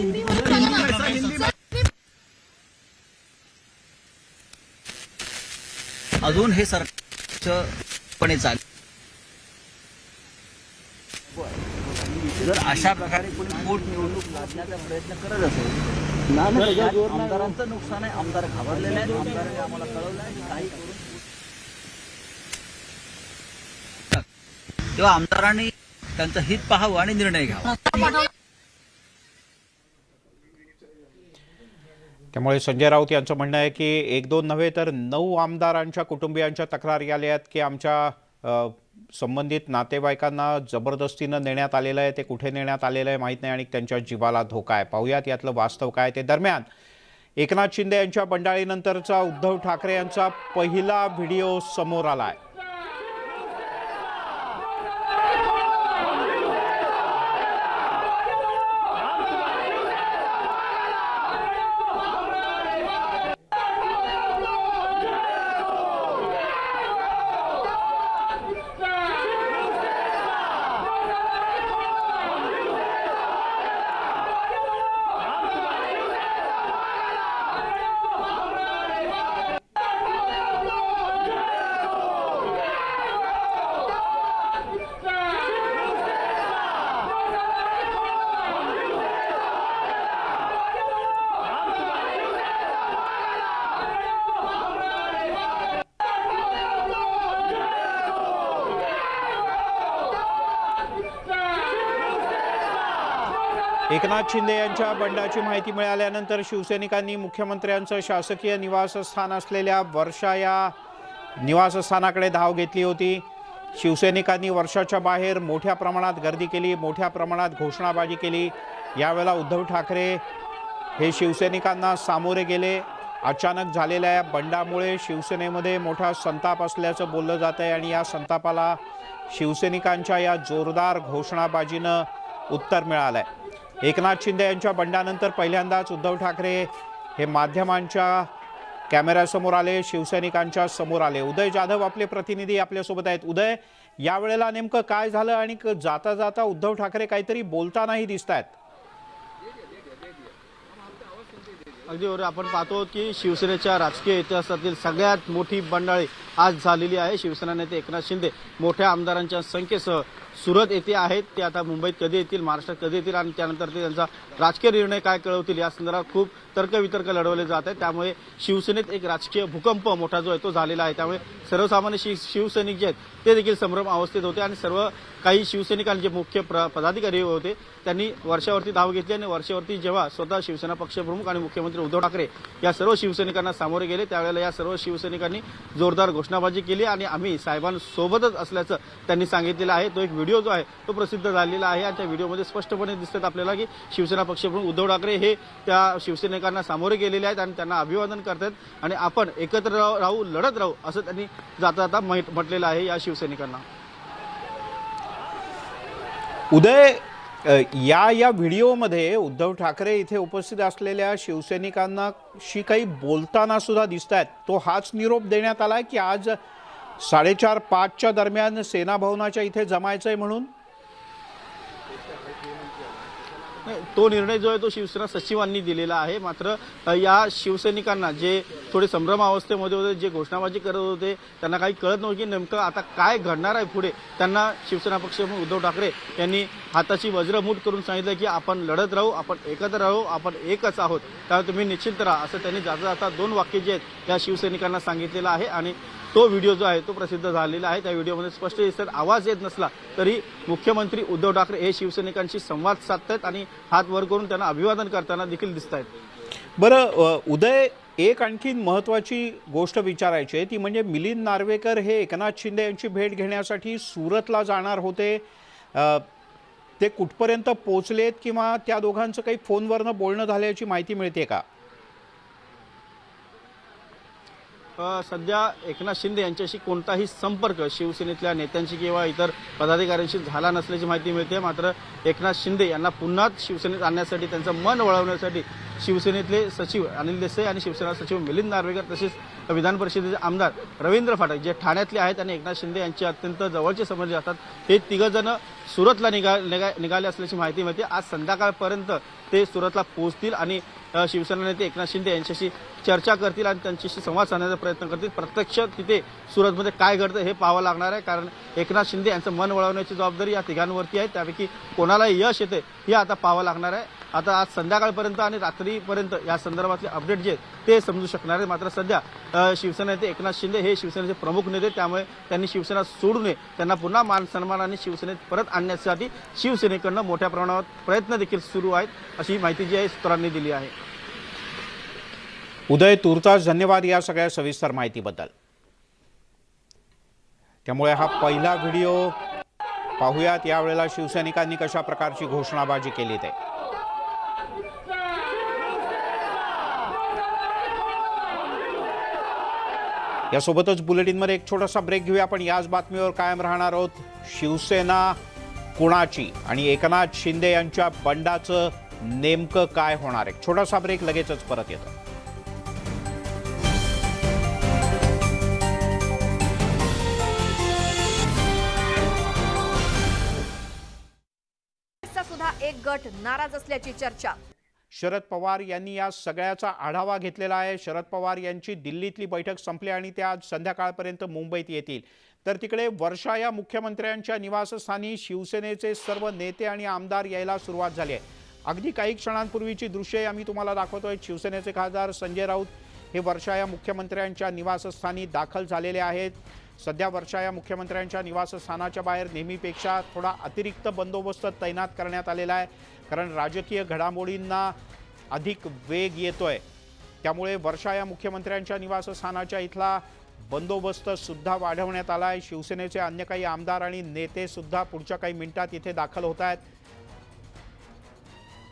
अजून हे सरकारपणे चालेल. जर अशा प्रकारे कोणी पोटनिवडणूक लादण्याचा प्रयत्न करत असेल तर आमदारांचं नुकसान आहे. आमदार घाबरलेले आहेत. आमदारांनी आम्हाला कळवलं आहे की काही करून तेव्हा आमदारांनी त्यांचं हित पाहावं आणि निर्णय घ्यावा. त्यामुळे संजय राऊत यांचं म्हणणं आहे की 1-2 नव्हे तर 9 आमदारांच्या कुटुंबियांच्या तक्रारी आल्या आहेत की आमच्या संबंधित नातेवाईकांना जबरदस्तीनं नेण्यात आलेलं आहे. ते कुठे नेण्यात आलेलं आहे माहीत नाही आणि त्यांच्या जीवाला धोका आहे. पाहूयात यातलं वास्तव काय ते. दरम्यान एकनाथ शिंदे यांच्या बंडाळीनंतरचा उद्धव ठाकरे यांचा पहिला व्हिडिओ समोर आला आहे. एकनाथ शिंदे यांच्या बंडाची माहिती मिळाल्यानंतर शिवसैनिकांनी मुख्यमंत्र्यांचं शासकीय निवासस्थान असलेल्या वर्षा या निवासस्थानाकडे धाव घेतली होती. शिवसैनिकांनी वर्षाच्या बाहेर मोठ्या प्रमाणात गर्दी केली, मोठ्या प्रमाणात घोषणाबाजी केली. यावेळेला उद्धव ठाकरे हे शिवसैनिकांना सामोरे गेले. अचानक झालेल्या या बंडामुळे शिवसेनेमध्ये मोठा संताप असल्याचं बोललं जात आहे आणि या संतापाला शिवसैनिकांच्या या जोरदार घोषणाबाजीनं उत्तर मिळालंय. एकनाथ शिंदे यांच्या बंडानंतर पहिल्यांदाच उद्धव ठाकरे हे माध्यमांच्या कॅमेऱ्यासमोर आले, शिवसैनिकांच्या समोर आले. उदय जाधव आपले प्रतिनिधी आपल्यासोबत आहेत. उदय, यावेळेला नेमकं काय झालं आणि जाता जाता उद्धव ठाकरे काहीतरी बोलतानाही दिसत आहेत? अगदी बरोबर. आपण पाहतो की शिवसेनेच्या राजकीय इतिहासातील सगळ्यात मोठी बंडाळी आज झालेली आहे. शिवसेना नेते एकनाथ शिंदे मोठ्या आमदारांच्या संख्येसह सुरत येथे आहेत. ते आता मुंबईत कधी येतील, महाराष्ट्रात कधी येतील आणि त्यानंतर ते त्यांचा राजकीय निर्णय काय कळवतील या संदर्भात खूप तर्कवितर्क लढवले जात आहेत. त्यामुळे शिवसेनेत एक राजकीय भूकंप मोठा जो आहे तो झालेला आहे. त्यामुळे सर्वसामान्य शिवसैनिक जे आहेत ते देखील संभ्रम अवस्थेत होते आणि सर्व काही शिवसैनिकांचे जे मुख्य पदाधिकारी होते त्यांनी वर्षावरती धाव घेतली आणि वर्षावरती जेव्हा स्वतः शिवसेना पक्षप्रमुख आणि मुख्यमंत्री उद्धव ठाकरे या सर्व शिवसैनिकांना सामोरे गेले त्यावेळेला या सर्व शिवसैनिकांनी जोरदार घोषणाबाजी केली आणि आम्ही साहेबांसोबतच असल्याचं त्यांनी सांगितलेलं आहे. तो एक व्हिडिओ जो आहे तो प्रसिद्ध झालेला आहे आणि त्या व्हिडिओमध्ये स्पष्टपणे दिसतात आपल्याला की शिवसेना पक्षप्रमुख उद्धव ठाकरे हे त्या शिवसैनिकांना सामोरे गेलेले आहेत आणि त्यांना अभिवादन करतात आणि आपण एकत्र राहू, लढत राहू असं त्यांनी जाता जाता म्हटलेलं आहे या शिवसैनिकांना. उदय, या व्हिडिओमध्ये उद्धव ठाकरे इथे उपस्थित असलेल्या शिवसैनिकांनाशी काही बोलताना सुद्धा दिसत आहेत. तो हाच निरोप देण्यात आलाय की आज 4:30-5च्या दरम्यान सेना भवनाच्या इथे जमायचंय म्हणून? तो निर्णय जो आहे तो शिवसेना सचिवांनी दिलेला आहे. मात्र या शिवसैनिकांना जे थोडे संभ्रमावस्थेमध्ये होते, जे घोषणाबाजी करत होते, त्यांना काही कळत नव्हतं की नेमकं आता काय घडणार आहे पुढे. त्यांना शिवसेना पक्षप्रमुख उद्धव ठाकरे यांनी हाताची वज्रमूठ करून सांगितलं की आपण लढत राहू, आपण एकत्र राहू, आपण एकच आहोत, त्यामुळे तुम्ही निश्चिंत राहा असं त्यांनी जाता जाता 2 वाक्य जे आहेत त्या शिवसैनिकांना सांगितलेलं आहे आणि तो व्हिडिओ जो आहे तो प्रसिद्ध झालेला आहे. त्या व्हिडिओमध्ये स्पष्ट दिसतात, आवाज येत नसला तरी मुख्यमंत्री उद्धव ठाकरे हे शिवसैनिकांशी संवाद साधतायत आणि हात वर करून त्यांना अभिवादन करताना देखील दिसत आहेत. बरं उदय, एक आणखीन महत्त्वाची गोष्ट विचारायची आहे ती म्हणजे मिलिंद नार्वेकर हे एकनाथ शिंदे यांची भेट घेण्यासाठी सुरतला जाणार होते. ते कुठपर्यंत पोहोचलेत किंवा त्या दोघांचं काही फोनवरनं बोलणं झाल्याची माहिती मिळते का? सध्या एकनाथ शिंदे यांच्याशी कोणताही संपर्क शिवसेनेतल्या नेत्यांशी किंवा इतर पदाधिकाऱ्यांशी झाला नसल्याची माहिती मिळते. मात्र एकनाथ शिंदे यांना पुन्हा शिवसेनेत आणण्यासाठी, त्यांचं मन वळवण्यासाठी शिवसेनेतले सचिव अनिल देसाई आणि शिवसेना सचिव मिलिंद नार्वेकर तसेच विधान परिषदेचे आमदार रवींद्र फाटक जे ठाण्यातले आहेत आणि एकनाथ शिंदे यांचे अत्यंत जवळचे समजले जातात, हे तिघजण सुरतला निघाले असल्याची माहिती मिळते. आज संध्याकाळपर्यंत ते सुरतला पोहोचतील आणि शिवसेना नेते एकनाथ शिंदे यांच्याशी चर्चा करतील आणि त्यांच्याशी संवाद साधण्याचा प्रयत्न करतील. प्रत्यक्ष तिथे सुरतमध्ये काय घडतं हे पाहावं लागणार आहे, कारण एकनाथ शिंदे यांचं मन वळवण्याची जबाबदारी या तिघांवरती आहे. त्यापैकी कोणाला यश येते हे आता पाहावं लागणार आहे. आता आज संध्याकाळपर्यंत आणि रात्रीपर्यंत या संदर्भातले अपडेट जे आहेत ते समजू शकणार आहे. मात्र सध्या शिवसेना नेते एकनाथ शिंदे हे शिवसेनेचे प्रमुख नेते, त्यामुळे त्यांनी शिवसेना सोडू नये, त्यांना पुन्हा मान सन्मानाने शिवसेनेत परत आणण्यासाठी शिवसेनेकडनं मोठ्या प्रमाणावर प्रयत्न देखील सुरू आहेत अशी माहिती जी आहे सूत्रांनी दिली आहे. उदय, तुर्तास धन्यवाद या सगळ्या सविस्तर माहितीबद्दल. त्यामुळे हा पहिला व्हिडिओ पाहूयात यावेळेला शिवसैनिकांनी कशा प्रकारची घोषणाबाजी केली ते. यासोबतच बुलेटिनमध्ये एक छोटासा ब्रेक घेऊया. आपण याच बातमीवर कायम राहणार आहोत. शिवसेना कुणाची आणि एकनाथ शिंदे यांच्या बंडाचं नेमकं काय होणार आहे? छोटासा ब्रेक, लगेचच परत येतो. सुद्धा एक गट नाराज असल्याची चर्चा. शरद पवार यांनी या सगळ्याचा आढावा घेतलेला आहे. शरद पवार यांची दिल्लीतली बैठक संपली आणि ते आज संध्याकाळपर्यंत मुंबईत येतील. तर तिकडे वर्षा या मुख्यमंत्र्यांच्या निवासस्थानी शिवसेनेचे सर्व नेते आणि आमदार यायला सुरुवात झाली आहे. अगदी काही क्षणांपूर्वीची दृश्ये आम्ही तुम्हाला दाखवतोय. शिवसेनेचे खासदार संजय राऊत हे वर्षा या मुख्यमंत्र्यांच्या निवासस्थानी दाखल झालेले आहेत. सध्या वर्षा या मुख्यमंत्र्यांच्या निवासस्थानाच्या बाहेर नेहमीपेक्षा थोडा अतिरिक्त बंदोबस्त तैनात करण्यात आलेला आहे, कारण राजकीय घडामोडींना अधिक वेग येतोय. त्यामुळे वर्षा या मुख्यमंत्र्यांच्या निवासस्थानाच्या इथला बंदोबस्त सुद्धा वाढवण्यात आला आहे. शिवसेनेचे अन्य काही आमदार आणि नेते सुद्धा पुढच्या काही मिनिटात इथे दाखल होत आहेत.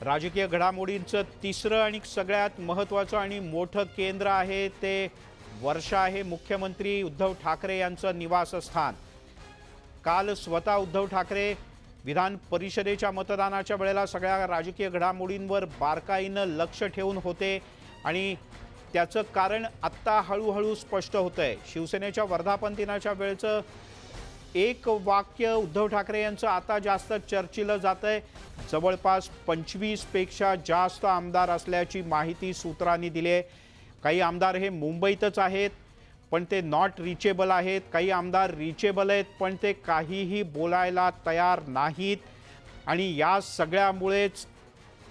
राजकीय घडामोडींचं तिसरं आणि सगळ्यात महत्त्वाचं आणि मोठं केंद्र आहे ते वर्षा हे मुख्यमंत्री उद्धव ठाकरे यांचं निवासस्थान. काल स्वतः उद्धव ठाकरे विधान परिषदेच्या मतदानाच्या वेळेला सगळ्या राजकीय घडामोडींवर बारकाईनं लक्ष ठेवून होते आणि त्याचं कारण आत्ता हळूहळू स्पष्ट होतं आहे. शिवसेनेच्या वर्धापन दिनाच्या वेळचं एक वाक्य उद्धव ठाकरे यांचं आता जास्त चर्चिलं जात आहे. जवळपास 25पेक्षा जास्त आमदार असल्याची माहिती सूत्रांनी दिली आहे. काही आमदार हे मुंबईतच आहेत पण ते नॉट रिचेबल आहेत. काही आमदार रिचेबल आहेत पण ते काहीही बोलायला तयार नाहीत. आणि या सगळ्यामुळेच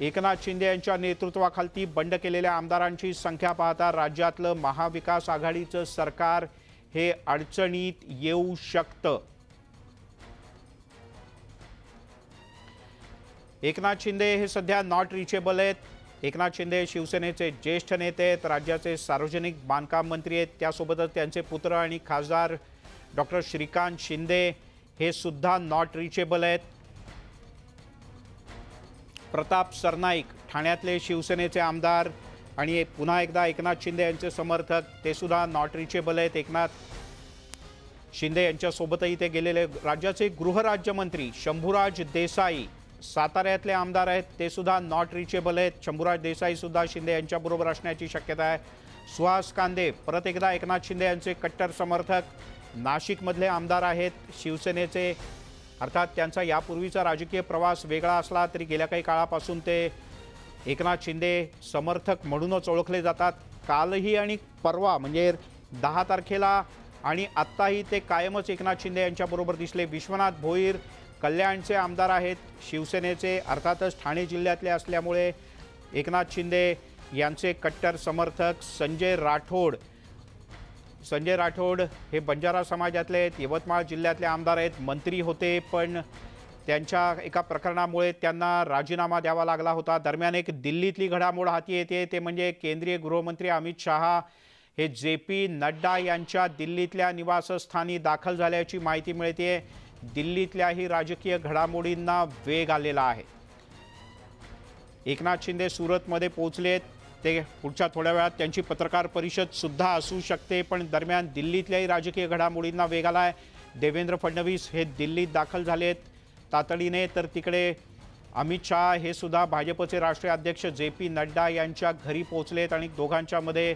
एकनाथ शिंदे यांच्या नेतृत्वाखाली बंड केलेल्या आमदारांची संख्या पाहता राज्यातलं महाविकास आघाडीचं सरकार हे अडचणीत येऊ शकतं. एकनाथ शिंदे हे सध्या नॉट रिचेबल आहेत. एकनाथ शिंदे शिवसेनेचे ज्येष्ठ नेते आहेत, राज्याचे सार्वजनिक बांधकाम मंत्री आहेत. त्यासोबतच त्यांचे पुत्र आणि खासदार डॉक्टर श्रीकांत शिंदे हे सुद्धा नॉट रिचेबल आहेत. प्रताप सरनाईक ठाण्यातले शिवसेनेचे आमदार आणि पुन्हा एकदा एकनाथ शिंदे यांचे समर्थक ते सुद्धा नॉट रिचेबल आहेत. एकनाथ शिंदे यांच्यासोबतही ते गेलेले राज्याचे गृहराज्यमंत्री शंभूराज देसाई साताऱ्यातले आमदार आहेत, ते सुद्धा नॉट रिचेबल आहेत. शंभूराज देसाई सुद्धा शिंदे यांच्याबरोबर असण्याची शक्यता आहे. सुहास कांदे परत एकदा एकनाथ शिंदे यांचे कट्टर समर्थक नाशिकमधले आमदार आहेत शिवसेनेचे. अर्थात त्यांचा यापूर्वीचा राजकीय प्रवास वेगळा असला तरी गेल्या काही काळापासून ते एकनाथ शिंदे समर्थक म्हणूनच ओळखले जातात. कालही आणि परवा म्हणजे 10 तारखेला आणि आत्ताही ते कायमच एकनाथ शिंदे यांच्याबरोबर दिसले. विश्वनाथ भोईर कल्याणचे आमदार आहेत शिवसेनेचे, अर्थातच ठाणे जिल्ह्यातले असल्यामुळे एकनाथ शिंदे यांचे कट्टर समर्थक. संजय राठोड हे बंजारा समाजातले आहेत, यवतमाळ जिल्ह्यातले आमदार आहेत, मंत्री होते पण त्यांच्या एका प्रकरणामुळे त्यांना राजीनामा द्यावा लागला होता. दरम्यान एक दिल्लीतली घडामोड हाती येते ते म्हणजे केंद्रीय गृहमंत्री अमित शहा हे JP नड्डा यांच्या दिल्लीतल्या निवासस्थानी दाखल झाल्याची माहिती मिळते. दिल्लीतल्याही राजकीय घडामोडींना वेग आलेला आहे. एकनाथ शिंदे सुरतमध्ये पोहोचलेत, ते पुढच्या थोड्या वेळात त्यांची पत्रकार परिषद सुद्धा असू शकते. पण दरम्यान दिल्लीतल्याही राजकीय घडामोडींना वेग आला आहे. देवेंद्र फडणवीस हे दिल्लीत दाखल झालेत तातडीने, तर तिकडे अमित शहा हे सुद्धा भाजपचे राष्ट्रीय अध्यक्ष JP नड्डा यांच्या घरी पोहोचलेत आणि दोघांच्यामध्ये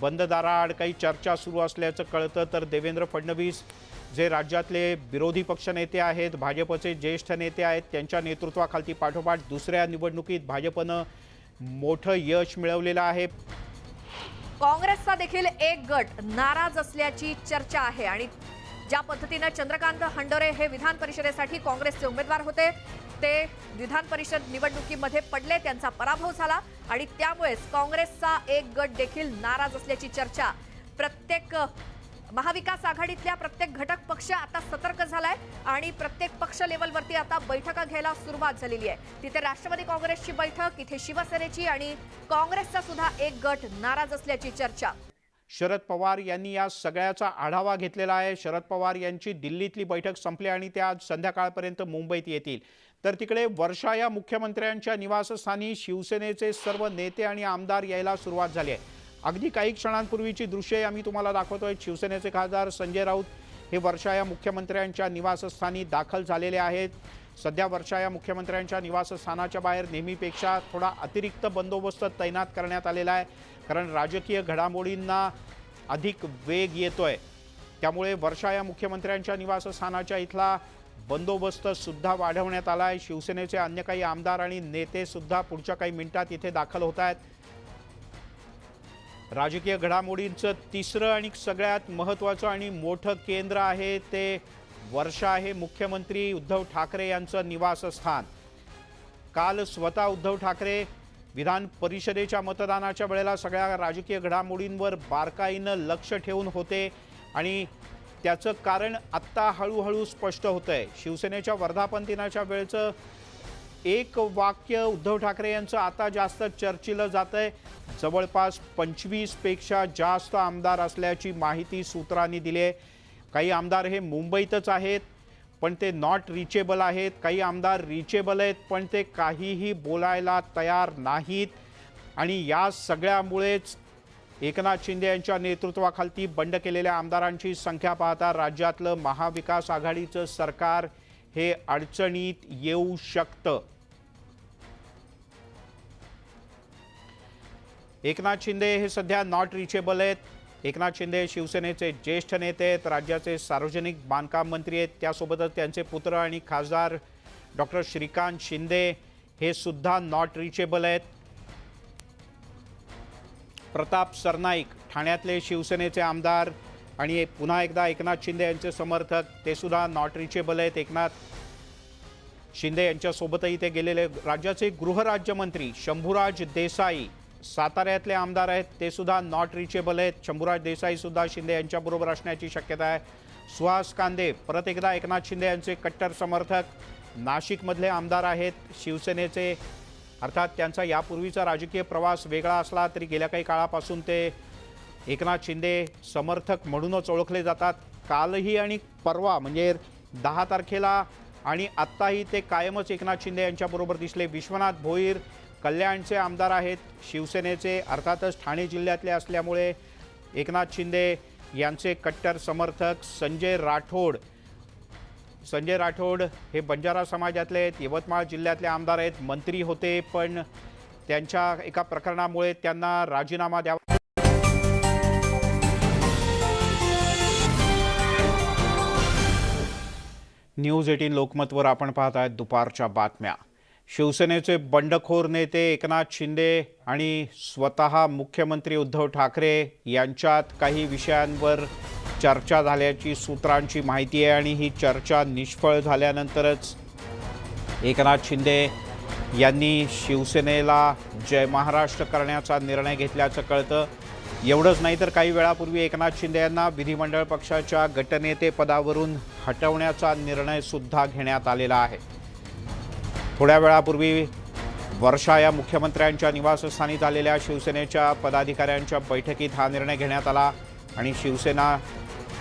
बंद दाराआड काही चर्चा सुरू असल्याचं कळतं. तर देवेंद्र फडणवीस जे राज्यातले विरोधी पक्षनेते आहेत, भाजपचे ज्येष्ठ नेते आहेत, त्यांच्या नेतृत्वाखाली पाठोपाठ दुसऱ्या निवडणुकीत भाजपनं मोठं यश मिळवलेलं आहे. काँग्रेसचा देखील एक गट नाराज असल्याची चर्चा आहे आणि ज्या पद्धतीने चंद्रकांत हंडोरे हे विधान परिषदेसाठी काँग्रेसचे उमेदवार होते ते विधान परिषद निवडणुकीमध्ये पडले, त्यांचा पराभव झाला आणि त्यामुळेच काँग्रेसचा एक गट देखील नाराज असल्याची चर्चा. प्रत्येक महाविकास आघाडीतल्या प्रत्येक घटक पक्ष आता सतर्क झालाय आणि प्रत्येक पक्ष लेवलवरती आता बैठका घ्यायला सुरुवात झालेली आहे. तिथे राष्ट्रवादी काँग्रेसची बैठक, इथे शिवसेनेची आणि काँग्रेसचा सुद्धा एक गट नाराज असल्याची चर्चा. शरद पवार यांनी या सगळ्याचा आढावा घेतलेला आहे. शरद पवार यांची दिल्लीतली बैठक संपली आणि ते आज संध्याकाळपर्यंत मुंबईत येतील. तर तिकडे वर्षा या मुख्यमंत्र्यांच्या निवासस्थानी शिवसेनेचे सर्व नेते आणि आमदार यायला सुरुवात झाली आहे. अगदी काही क्षणांपूर्वीची दृश्ये आम्ही तुम्हाला दाखवतोय. शिवसेनेचे खासदार संजय राऊत हे वर्षा या मुख्यमंत्र्यांच्या निवासस्थानी दाखल झालेले आहेत. सध्या वर्षा या मुख्यमंत्र्यांच्या निवासस्थानाच्या बाहेर नेहमीपेक्षा थोडा अतिरिक्त बंदोबस्त तैनात करण्यात आलेला आहे, कारण राजकीय घडामोडींना अधिक वेग येतोय. त्यामुळे वर्षा या मुख्यमंत्र्यांच्या निवासस्थानाच्या इथला बंदोबस्त सुद्धा वाढवण्यात आला आहे. शिवसेनेचे अन्य काही आमदार आणि नेते सुद्धा पुढच्या काही मिनिटात इथे दाखल होत आहेत. राजकीय घडामोडींचं तिसरं आणि सगळ्यात महत्त्वाचं आणि मोठं केंद्र आहे ते वर्षा हे मुख्यमंत्री उद्धव ठाकरे यांचं निवासस्थान. काल स्वतः उद्धव ठाकरे विधान परिषदेच्या मतदानाच्या वेळेला सगळ्या राजकीय घडामोडींवर बारकाईनं लक्ष ठेवून होते आणि त्याचं कारण आत्ता हळूहळू स्पष्ट होतं आहे. शिवसेनेच्या वर्धापन दिनाच्या वेळचं एक वाक्य उद्धव ठाकरे यांचं आता जास्त चर्चिलं जात आहे. जवळपास 25पेक्षा जास्त आमदार असल्याची माहिती सूत्रांनी दिली आहे. काही आमदार हे मुंबईतच आहेत पण ते नॉट रिचेबल आहेत. काही आमदार रिचेबल आहेत पण ते काहीही बोलायला तयार नाहीत आणि या सगळ्यामुळेच एकनाथ शिंदे यांच्या नेतृत्वाखाली बंड केलेल्या आमदारांची संख्या पाहता राज्यातलं महाविकास आघाडीचं सरकार हे अडचणीत येऊ शकतं. एकनाथ शिंदे हे सध्या नॉट रिचेबल आहेत. एकनाथ शिंदे शिवसेनेचे ज्येष्ठ नेते आहेत, राज्याचे सार्वजनिक बांधकाम मंत्री आहेत. त्यासोबतच त्यांचे पुत्र आणि खासदार डॉक्टर श्रीकांत शिंदे हे सुद्धा नॉट रिचेबल आहेत. प्रताप सरनाईक ठाण्यातले शिवसेनेचे आमदार आणि पुन्हा एकदा एकनाथ शिंदे यांचे समर्थक ते सुद्धा नॉट रिचेबल आहेत. एकनाथ शिंदे यांच्यासोबतही ते गेलेले. राज्याचे गृहराज्यमंत्री शंभूराज देसाई साताऱ्यातले आमदार आहेत, ते सुद्धा नॉट रिचेबल आहेत. शंभूराज देसाई सुद्धा शिंदे यांच्याबरोबर असण्याची शक्यता आहे. सुहास कांदे परत एकदा एकनाथ शिंदे यांचे कट्टर समर्थक नाशिकमधले आमदार आहेत शिवसेनेचे. अर्थात त्यांचा यापूर्वीचा राजकीय प्रवास वेगळा असला तरी गेल्या काही काळापासून ते एकनाथ शिंदे समर्थक म्हणूनच ओळखले जातात. कालही आणि परवा म्हणजे 10 तारखेला आणि आत्ताही ते कायमच एकनाथ शिंदे यांच्याबरोबर दिसले. विश्वनाथ भोईर कल्याणचे आमदार आहेत शिवसेनेचे, अर्थातच ठाणे जिल्ह्यातले असल्यामुळे एकनाथ शिंदे यांचे कट्टर समर्थक. संजय राठोड हे बंजारा समाजातले आहेत, यवतमाळ जिल्ह्यातले आमदार आहेत, मंत्री होते पण त्यांच्या एका प्रकरणामुळे त्यांना राजीनामा द्यावा. न्यूज 18 लोकमतवर आपण पाहत आहेत दुपारच्या बातम्या. शिवसेनेचे बंडखोर नेते एकनाथ शिंदे आणि स्वतः मुख्यमंत्री उद्धव ठाकरे यांच्यात काही विषयांवर चर्चा झाल्याची सूत्रांची माहिती आहे आणि ही चर्चा निष्फळ झाल्यानंतरच एकनाथ शिंदे यांनी शिवसेनेला जय महाराष्ट्र करण्याचा निर्णय घेतल्याचं कळतं. एवढंच नाही तर काही वेळापूर्वी एकनाथ शिंदे यांना विधिमंडळ पक्षाच्या गटनेतेपदावरून हटवण्याचा निर्णय सुद्धा घेण्यात आलेला आहे. थोड्या वेळापूर्वी वर्षा या मुख्यमंत्र्यांच्या निवासस्थानी झालेल्या शिवसेनेच्या पदाधिकाऱ्यांच्या बैठकीत हा निर्णय घेण्यात आला आणि शिवसेना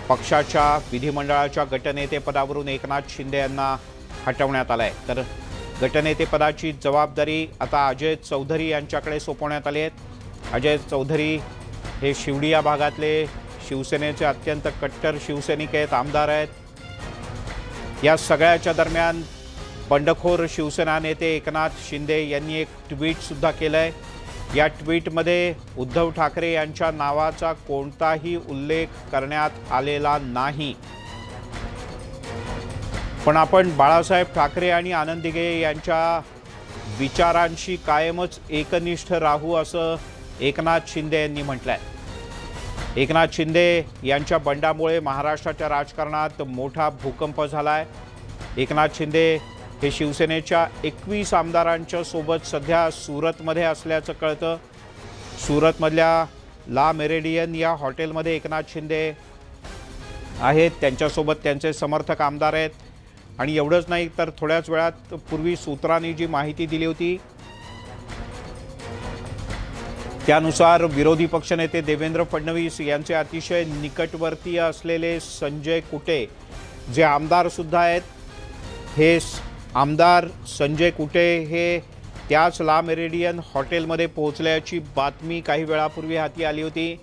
पक्षाच्या विधिमंडळाच्या गटनेतेपदावरून एकनाथ शिंदे यांना हटवण्यात आलं आहे. तर गटनेतेपदाची जबाबदारी आता अजय चौधरी यांच्याकडे सोपवण्यात आली आहे. अजय चौधरी हे शिवडी या भागातले शिवसेनेचे अत्यंत कट्टर शिवसैनिक आहेत, आमदार आहेत. या सगळ्याच्या दरम्यान बंडखोर शिवसेना नेते एकनाथ शिंदे यांनी एक ट्विटसुद्धा केलं आहे. या ट्विटमध्ये उद्धव ठाकरे यांच्या नावाचा कोणताही उल्लेख करण्यात आलेला नाही, पण आपण बाळासाहेब ठाकरे आणि आनंद दिघे यांच्या विचारांशी कायमच एकनिष्ठ राहू असं एकनाथ शिंदे यांनी म्हटलं आहे. एकनाथ शिंदे यांच्या बंडामुळे महाराष्ट्राच्या राजकारणात मोठा भूकंप झाला आहे. एकनाथ शिंदे हे शिवसेनेच्या 21 आमदारांच्या सोबत सध्या सुरतमध्ये असल्याचं कळतं. सुरतमधल्या ला मेरिडियन या हॉटेलमध्ये एकनाथ शिंदे आहेत, त्यांच्यासोबत त्यांचे समर्थक आमदार आहेत. आणि एवढंच नाही तर थोड्याच वेळात पूर्वी सूत्रांनी जी माहिती दिली होती त्यानुसार विरोधी पक्षनेते देवेंद्र फडणवीस यांचे अतिशय निकटवर्तीय असलेले संजय कुटे जे आमदार सुद्धा आहेत, हे आमदार संजय कुटे हे त्याच ला मेरिडियन हॉटेलमध्ये पोहोचल्याची बातमी काही वेळापूर्वी हाती आली होती.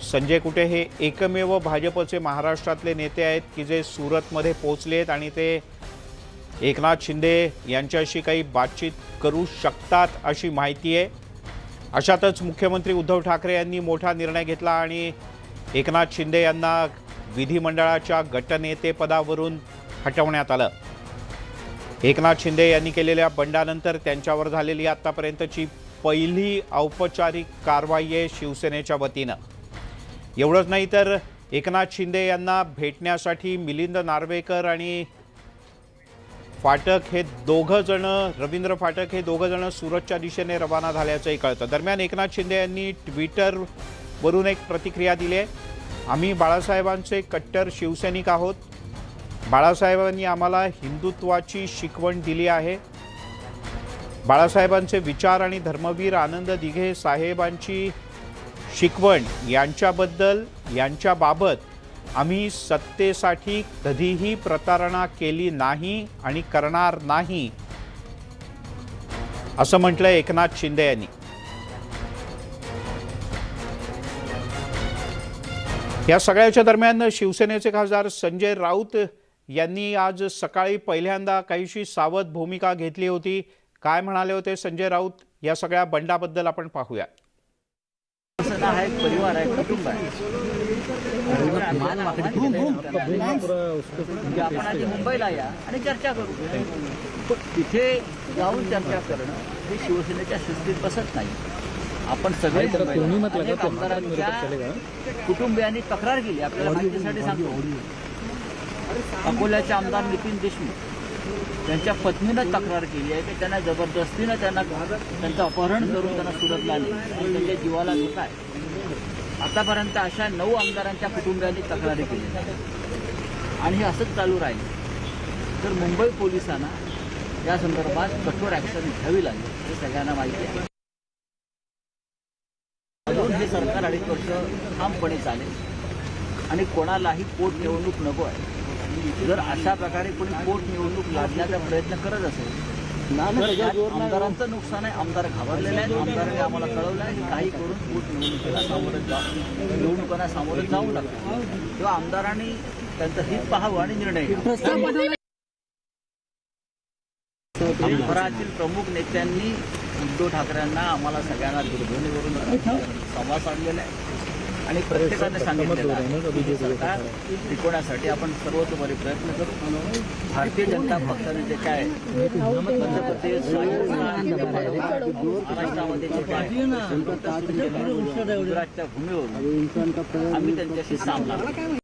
संजय कुटे हे एकमेव भाजपचे महाराष्ट्रातले नेते आहेत की जे सुरतमध्ये पोहोचले आहेत आणि ते एकनाथ शिंदे यांच्याशी काही बातचीत करू शकतात अशी माहिती आहे. अशातच मुख्यमंत्री उद्धव ठाकरे यांनी मोठा निर्णय घेतला आणि एकनाथ शिंदे यांना विधिमंडळाच्या गटनेतेपदावरून हटवण्यात आलं. एकनाथ शिंदे यांनी केलेल्या बंडानंतर त्यांच्यावर झालेली आत्तापर्यंतची पहिली औपचारिक कारवाई आहे शिवसेनेच्या वतीनं. एवढंच नाही तर एकनाथ शिंदे यांना भेटण्यासाठी मिलिंद नार्वेकर आणि फाटक हे दोघं जण, रवींद्र फाटक हे दोघं जण सुरतच्या दिशेने रवाना झाल्याचंही कळतं. दरम्यान एकनाथ शिंदे यांनी ट्विटरवरून एक प्रतिक्रिया दिली आहे. आम्ही बाळासाहेबांचे कट्टर शिवसैनिक आहोत. बाळासाहेबांनी आम्हाला हिंदुत्वाची शिकवण दिली आहे. बाळासाहेबांचे विचार आणि धर्मवीर आनंद दिघे साहेबांची शिकवण यांच्याबाबत आम्ही सत्तेसाठी कधीही प्रतारणा केली नाही आणि करणार नाही असं म्हटलंय एकनाथ शिंदे यांनी. या सगळ्याच्या दरम्यान शिवसेनेचे खासदार संजय राऊत यांनी आज सकाळी पहिल्यांदा काहीशी सावध भूमिका घेतली होती. काय म्हणाले होते संजय राऊत या सगळ्या बंडाबद्दल आपण पाहूया. सेना हा एक परिवार आहे, कुटुंब आहे. तर आम्ही आवाहन केलंय की आपण आधी मुंबईला या आणि चर्चा करू. तिथे जाऊन चर्चा करणं हे शिवसेनेच्या शिस्तीत बसत नाही. आपण सगळे अनेक आमदारांच्या कुटुंबियांनी तक्रार केली. आपल्याला माहितीसाठी सांगतो, अकोल्याचे आमदार नितीन देशमुख त्यांच्या पत्नीनं तक्रार केली आहे की त्यांना जबरदस्तीनं त्यांचं अपहरण करून त्यांना सुरतला आणले आणि त्यांच्या जीवाला धोका आहे. आतापर्यंत अशा 9 आमदारांच्या कुटुंबियांनी तक्रारी केली आणि हे असंच चालू राहील तर मुंबई पोलिसांना या संदर्भात कठोर ॲक्शन घ्यावी लागेल हे सगळ्यांना माहिती आहे. अजून हे सरकार 2.5 वर्ष ठामपणे चालेल आणि कोणालाही पोटनिवडणूक नको आहे. जर अशा प्रकारे कोणी पोटनिवडणूक लादण्याचा प्रयत्न करत असेल तर आमदारांचं नुकसान आहे. आमदार घाबरलेले आहेत. आमदारांनी आम्हाला कळवलं आहे की काही करून पोटनिवडणुकीला निवडणुकांना सामोरं जाऊ नका. तेव्हा आमदारांनी त्यांचं हित पाहावं आणि निर्णय घ्यावा. शहरातील प्रमुख नेत्यांनी उद्धव ठाकरेंना आम्हाला सगळ्यांना दूरध्वनीवरून संवाद साधलेला आहे आणि प्रत्येकाने सांगितलेलं आहे की सरकार टिकवण्यासाठी आपण सर्वतोपरी प्रयत्न करू. भारतीय जनता पक्षाने जे काय मध्य प्रदेश महाराष्ट्रामध्ये जे काय गुजरातच्या भूमीवरून आम्ही त्यांच्याशी सामना करू.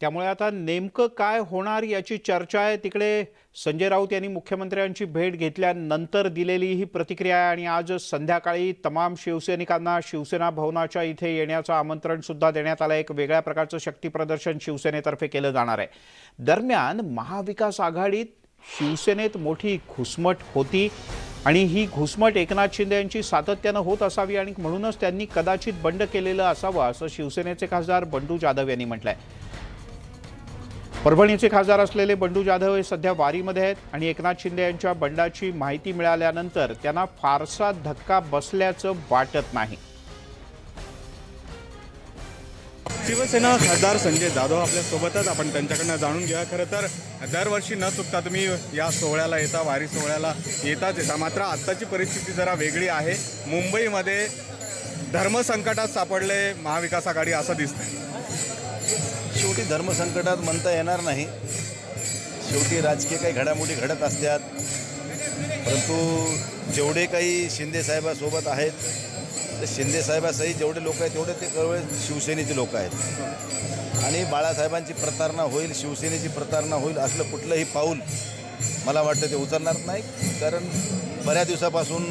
त्यामुळे आता नेमकं काय होणार याची चर्चा आहे. तिकडे संजय राऊत यांनी मुख्यमंत्र्यांची भेट घेतल्यानंतर दिलेली ही प्रतिक्रिया आहे आणि आज संध्याकाळी तमाम शिवसैनिकांना शिवसेना भवनाच्या इथे येण्याचं आमंत्रण सुद्धा देण्यात आलं. एक वेगळ्या प्रकारचं शक्तीप्रदर्शन शिवसेनेतर्फे केलं जाणार आहे. दरम्यान महाविकास आघाडीत शिवसेनेत मोठी घुसमट होती आणि ही घुसमट एकनाथ शिंदे यांची सातत्यानं होत असावी आणि म्हणूनच त्यांनी कदाचित बंड केलेलं असावं असं शिवसेनेचे खासदार बंडू जाधव यांनी म्हटलंय. परभणीचे खासदार असलेले बंडू जाधव हे सध्या वारीमध्ये आहेत आणि एकनाथ शिंदे यांच्या बंडाची माहिती मिळाल्यानंतर त्यांना फारसा धक्का बसल्याचं वाटत नाही. शिवसेना खासदार संजय जाधव आपल्या सोबतच, आपण त्यांच्याकडनं जाणून घ्या. खरं तर दरवर्षी न चुकता तुम्ही या सोहळ्याला येता, वारी सोहळ्याला येता. मात्र आत्ताची परिस्थिती जरा वेगळी आहे. मुंबईमध्ये धर्मसंकटात सापडले महाविकास आघाडी असं दिसतंय. शेवटी धर्मसंकटात म्हणता येणार नाही. शेवटी राजकीय काही घडामोडी घडत असतात. परंतु जेवढे काही शिंदेसाहेबासोबत आहेत तर शिंदेसाहेबासहित जेवढे लोक आहेत तेवढे ते केवळ शिवसेनेचे लोक आहेत. आणि बाळासाहेबांची प्रतारणा होईल, शिवसेनेची प्रतारणा होईल असलं कुठलंही पाऊल मला वाटतं ते उचलणार नाही. कारण बऱ्याच दिवसापासून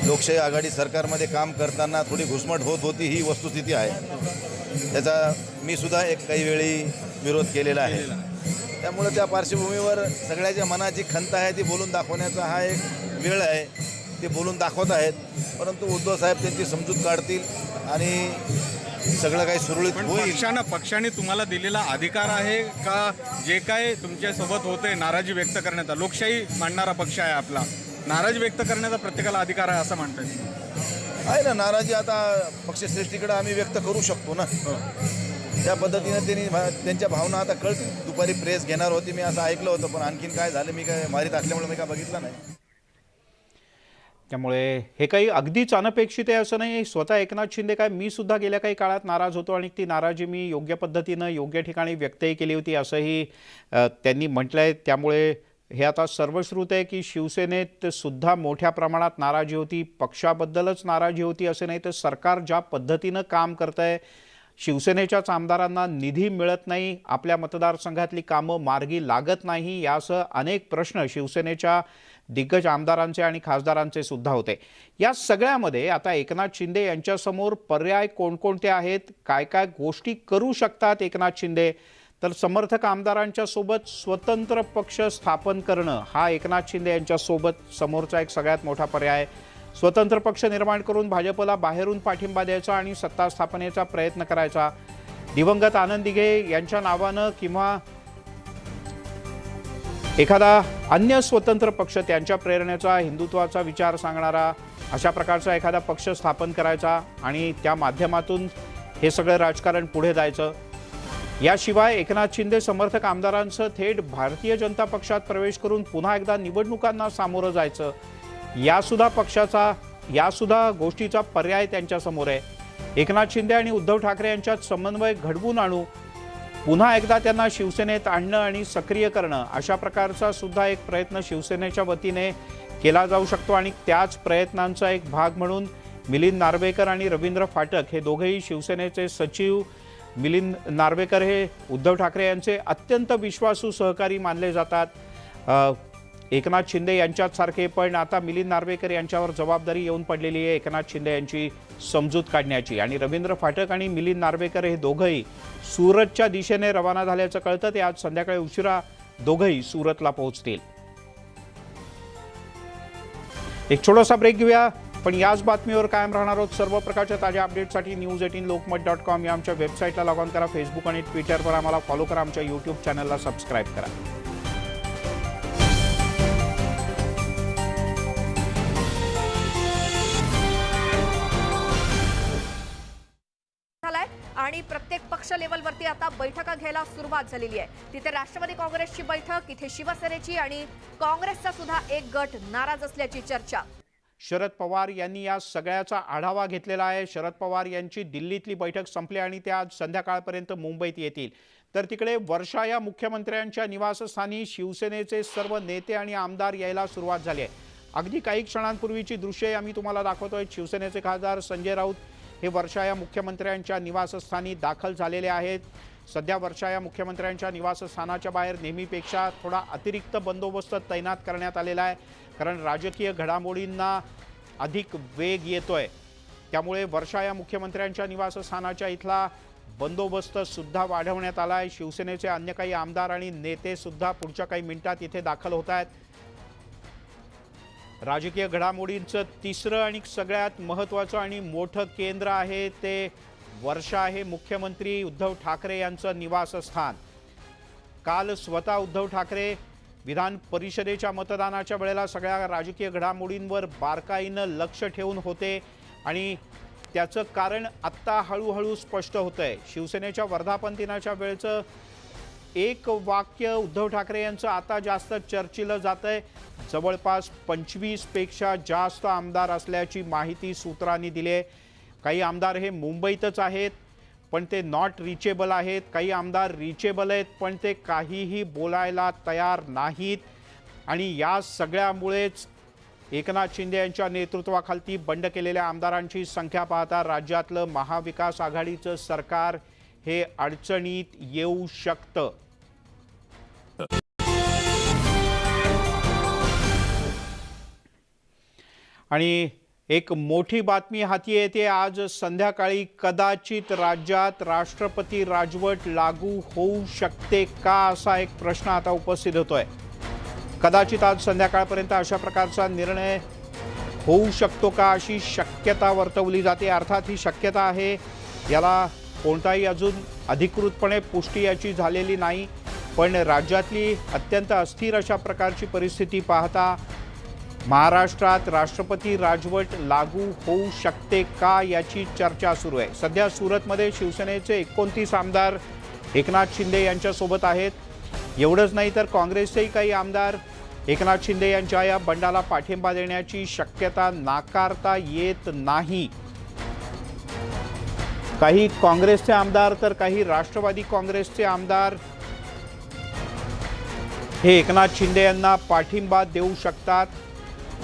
लोकशाही आघाडी सरकारमध्ये काम करताना थोडी घुसमट होत होती, ही वस्तुस्थिती आहे. त्याचा मी सुद्धा काही वेळी विरोध केलेला आहे. त्यामुळे त्या पार्श्वभूमीवर सगळ्याच्या मनाची खंत आहे ती बोलून दाखवण्याचा हा एक वेळ आहे. ते बोलून दाखवत आहेत. परंतु उद्धव साहेब त्यांची समजूत काढतील आणि सगळं काही सुरळीत होईल. पक्षाने तुम्हाला दिलेला अधिकार आहे का जे काय तुमच्यासोबत होते नाराजी व्यक्त करण्याचा? लोकशाही मांडणारा पक्ष आहे आपला, नाराजी व्यक्त करण्याचा प्रत्येकाला अधिकार आहे असं म्हणतात. आहे ना, नाराजी आता पक्षश्रेष्ठीकडे आम्ही व्यक्त करू शकतो ना. त्या पद्धतीने त्यांनी त्यांच्या भावना आता कळतील. दुपारी प्रेस घेणार होती मी असं ऐकलं होतं, पण आणखीन काय झालं मी काय मारीत असल्यामुळे मी काय बघितलं नाही. त्यामुळे हे काही अगदीच अनपेक्षित आहे असं नाही. स्वतः एकनाथ शिंदे काय, मी सुद्धा गेल्या काही काळात नाराज होतो आणि ती नाराजी मी योग्य पद्धतीनं योग्य ठिकाणी व्यक्तही केली होती असंही त्यांनी म्हटलं आहे. त्यामुळे हे आता सर्वश्रुत आहे की शिवसेनेत सुद्धा मोठ्या प्रमाणात नाराजी होती. पक्षाबद्दलच नाराजी होती असं नाही, तर सरकार ज्या पद्धतीनं काम करतं आहे, शिवसेनेच्याच आमदारांना निधी मिळत नाही, आपल्या मतदारसंघातली कामं मार्गी लागत नाही, यासह अनेक प्रश्न शिवसेनेच्या दिग्गज आमदारांचे आणि खासदारांचे सुद्धा होते. या सगळ्यामध्ये आता एकनाथ शिंदे यांच्यासमोर पर्याय कोणकोणते आहेत, काय काय गोष्टी करू शकतात एकनाथ शिंदे, तर समर्थक आमदारांच्या सोबत स्वतंत्र पक्ष स्थापन करणं हा एकनाथ शिंदे यांच्या सोबत समोरचा एक सगळ्यात मोठा पर्याय आहे. स्वतंत्र पक्ष निर्माण करून भाजपला बाहेरून पाठिंबा द्यायचा आणि सत्ता स्थापनेचा प्रयत्न करायचा. दिवंगत आनंद दिघे यांच्या नावानं किंवा एखादा अन्य स्वतंत्र पक्ष त्यांच्या प्रेरणेचा हिंदुत्वाचा विचार सांगणारा अशा प्रकारचा एखादा पक्ष स्थापन करायचा आणि त्या माध्यमातून हे सगळं राजकारण पुढे जायचं. याशिवाय एकनाथ शिंदे समर्थक आमदारांचं थेट भारतीय जनता पक्षात प्रवेश करून पुन्हा एकदा निवडणुकांना सामोरं जायचं, यासुद्धा पक्षाचा यासुद्धा गोष्टीचा पर्याय त्यांच्यासमोर आहे. एकनाथ शिंदे आणि उद्धव ठाकरे यांच्यात समन्वय घडवून आणू, पुन्हा एकदा त्यांना शिवसेनेत आणणं आणि सक्रिय करणं, अशा प्रकारचा सुद्धा एक प्रयत्न शिवसेनेच्या वतीने केला जाऊ शकतो. आणि त्याच प्रयत्नांचा एक भाग म्हणून मिलिंद नार्वेकर आणि रवींद्र फाटक हे दोघेही शिवसेनेचे सचिव. मिलिंद नार्वेकर हे उद्धव ठाकरे यांचे अत्यंत विश्वासू सहकारी मानले जातात एकनाथ शिंदे यांच्याच सारखे. पण आता मिलिंद नार्वेकर यांच्यावर जबाबदारी येऊन पडलेली आहे एकनाथ शिंदे यांची समजूत काढण्याची. आणि रवींद्र फाटक आणि मिलिंद नार्वेकर हे दोघंही सुरतच्या दिशेने रवाना झाल्याचं कळतं. ते आज संध्याकाळी उशिरा दोघंही सुरतला पोहोचतील. एक छोटासा ब्रेक घेऊया, पण याच बातमीवर कायम राहणार आहोत. सर्व प्रकारच्या ताज्या अपडेटसाठी news18lokmat.com या आमच्या वेबसाईटला लॉग ऑन करा. फेसबुक आणि ट्विटरवर आम्हाला फॉलो करा. आमच्या यूट्यूब चॅनलला सबस्क्राईब करा. आणि प्रत्येक पक्ष लेवलवरती आता बैठका घ्यायला सुरुवात झालेली आहे. तिथे राष्ट्रवादी काँग्रेसची बैठक, इथे शिवसेनेची आणि काँग्रेसचा सुद्धा एक गट नाराज असल्याची चर्चा. शरद पवार यांनी या सगळ्याचा आढावा घेतलेला आहे. शरद पवार यांची दिल्लीतली बैठक संपली आणि ते आज संध्याकाळपर्यंत मुंबईत येतील. तर तिकडे वर्षा या मुख्यमंत्र्यांच्या निवासस्थानी शिवसेनेचे सर्व नेते आणि आमदार यायला सुरुवात झाली आहे. अगदी काही क्षणांपूर्वीची दृश्ये आम्ही तुम्हाला दाखवतोय. शिवसेनेचे खासदार संजय राऊत हे वर्षा या मुख्यमंत्र्यांच्या निवासस्थानी दाखल झालेले आहेत. सध्या वर्षा या मुख्यमंत्र्यांच्या निवासस्थानाच्या बाहेर नेहमीपेक्षा थोडा अतिरिक्त बंदोबस्त तैनात करण्यात आलेला आहे, कारण राजकीय घडामोडींना अधिक वेग येतोय. त्यामुळे वर्षा या मुख्यमंत्र्यांच्या निवासस्थानाच्या इथला बंदोबस्त सुद्धा वाढवण्यात आला आहे. शिवसेनेचे अन्य काही आमदार आणि नेते सुद्धा पुढच्या काही मिनिटात इथे दाखल होत आहेत. राजकीय घडामोडींचं तिसरं आणि सगळ्यात महत्त्वाचं आणि मोठं केंद्र आहे ते वर्षा आहे मुख्यमंत्री उद्धव ठाकरे यांचं निवासस्थान. काल स्वतः उद्धव ठाकरे विधान परिषदेच्या मतदानाच्या वेळेला सगळ्या राजकीय घडामोडींवर बारकाईनं लक्ष ठेवून होते आणि त्याचं कारण आत्ता हळूहळू स्पष्ट होतंय. शिवसेनेच्या वर्धापन दिनाच्या वेळचं एक वाक्य उद्धव ठाकरे यांचं आता जास्त चर्चिलं जातंय. जवळपास 25 पेक्षा जास्त आमदार असल्याची माहिती सूत्रांनी दिली आहे. काही आमदार हे मुंबईतच आहेत पण ते नॉट रिचेबल आहेत. काही आमदार रिचेबल आहेत पण ते काहीही बोलायला तयार नाहीत. आणि या सगळ्यामुळेच एकनाथ शिंदे यांच्या नेतृत्वाखाली बंड केलेल्या आमदारांची संख्या पाहता राज्यातलं महाविकास आघाडीचं सरकार हे अडचणीत येऊ शकतं. आणि एक मोठी बातमी हाती येते. आज संध्याकाळी कदाचित राज्यात राष्ट्रपती राजवट लागू होऊ शकते का, असा एक प्रश्न आता उपस्थित होतोय. कदाचित आज संध्याकाळपर्यंत अशा प्रकारचा निर्णय होऊ शकतो का, अशी शक्यता वर्तवली जाते. अर्थात ही शक्यता आहे, याला कोणताही अजून अधिकृतपणे पुष्टी याची झालेली नाही. पण राज्यातली अत्यंत अस्थिर अशा प्रकारची परिस्थिती पाहता महाराष्ट्रात राष्ट्रपती राजवट लागू होऊ शकते का याची चर्चा सुरू आहे. सध्या सुरतमध्ये शिवसेनेचे 29 आमदार एकनाथ शिंदे यांच्यासोबत आहेत. एवढंच नाही तर काँग्रेसचेही काही आमदार एकनाथ शिंदे यांच्या या बंडाला पाठिंबा देण्याची शक्यता नाकारता येत नाही. काही काँग्रेसचे आमदार तर काही राष्ट्रवादी काँग्रेसचे आमदार हे एकनाथ शिंदे यांना पाठिंबा देऊ शकतात.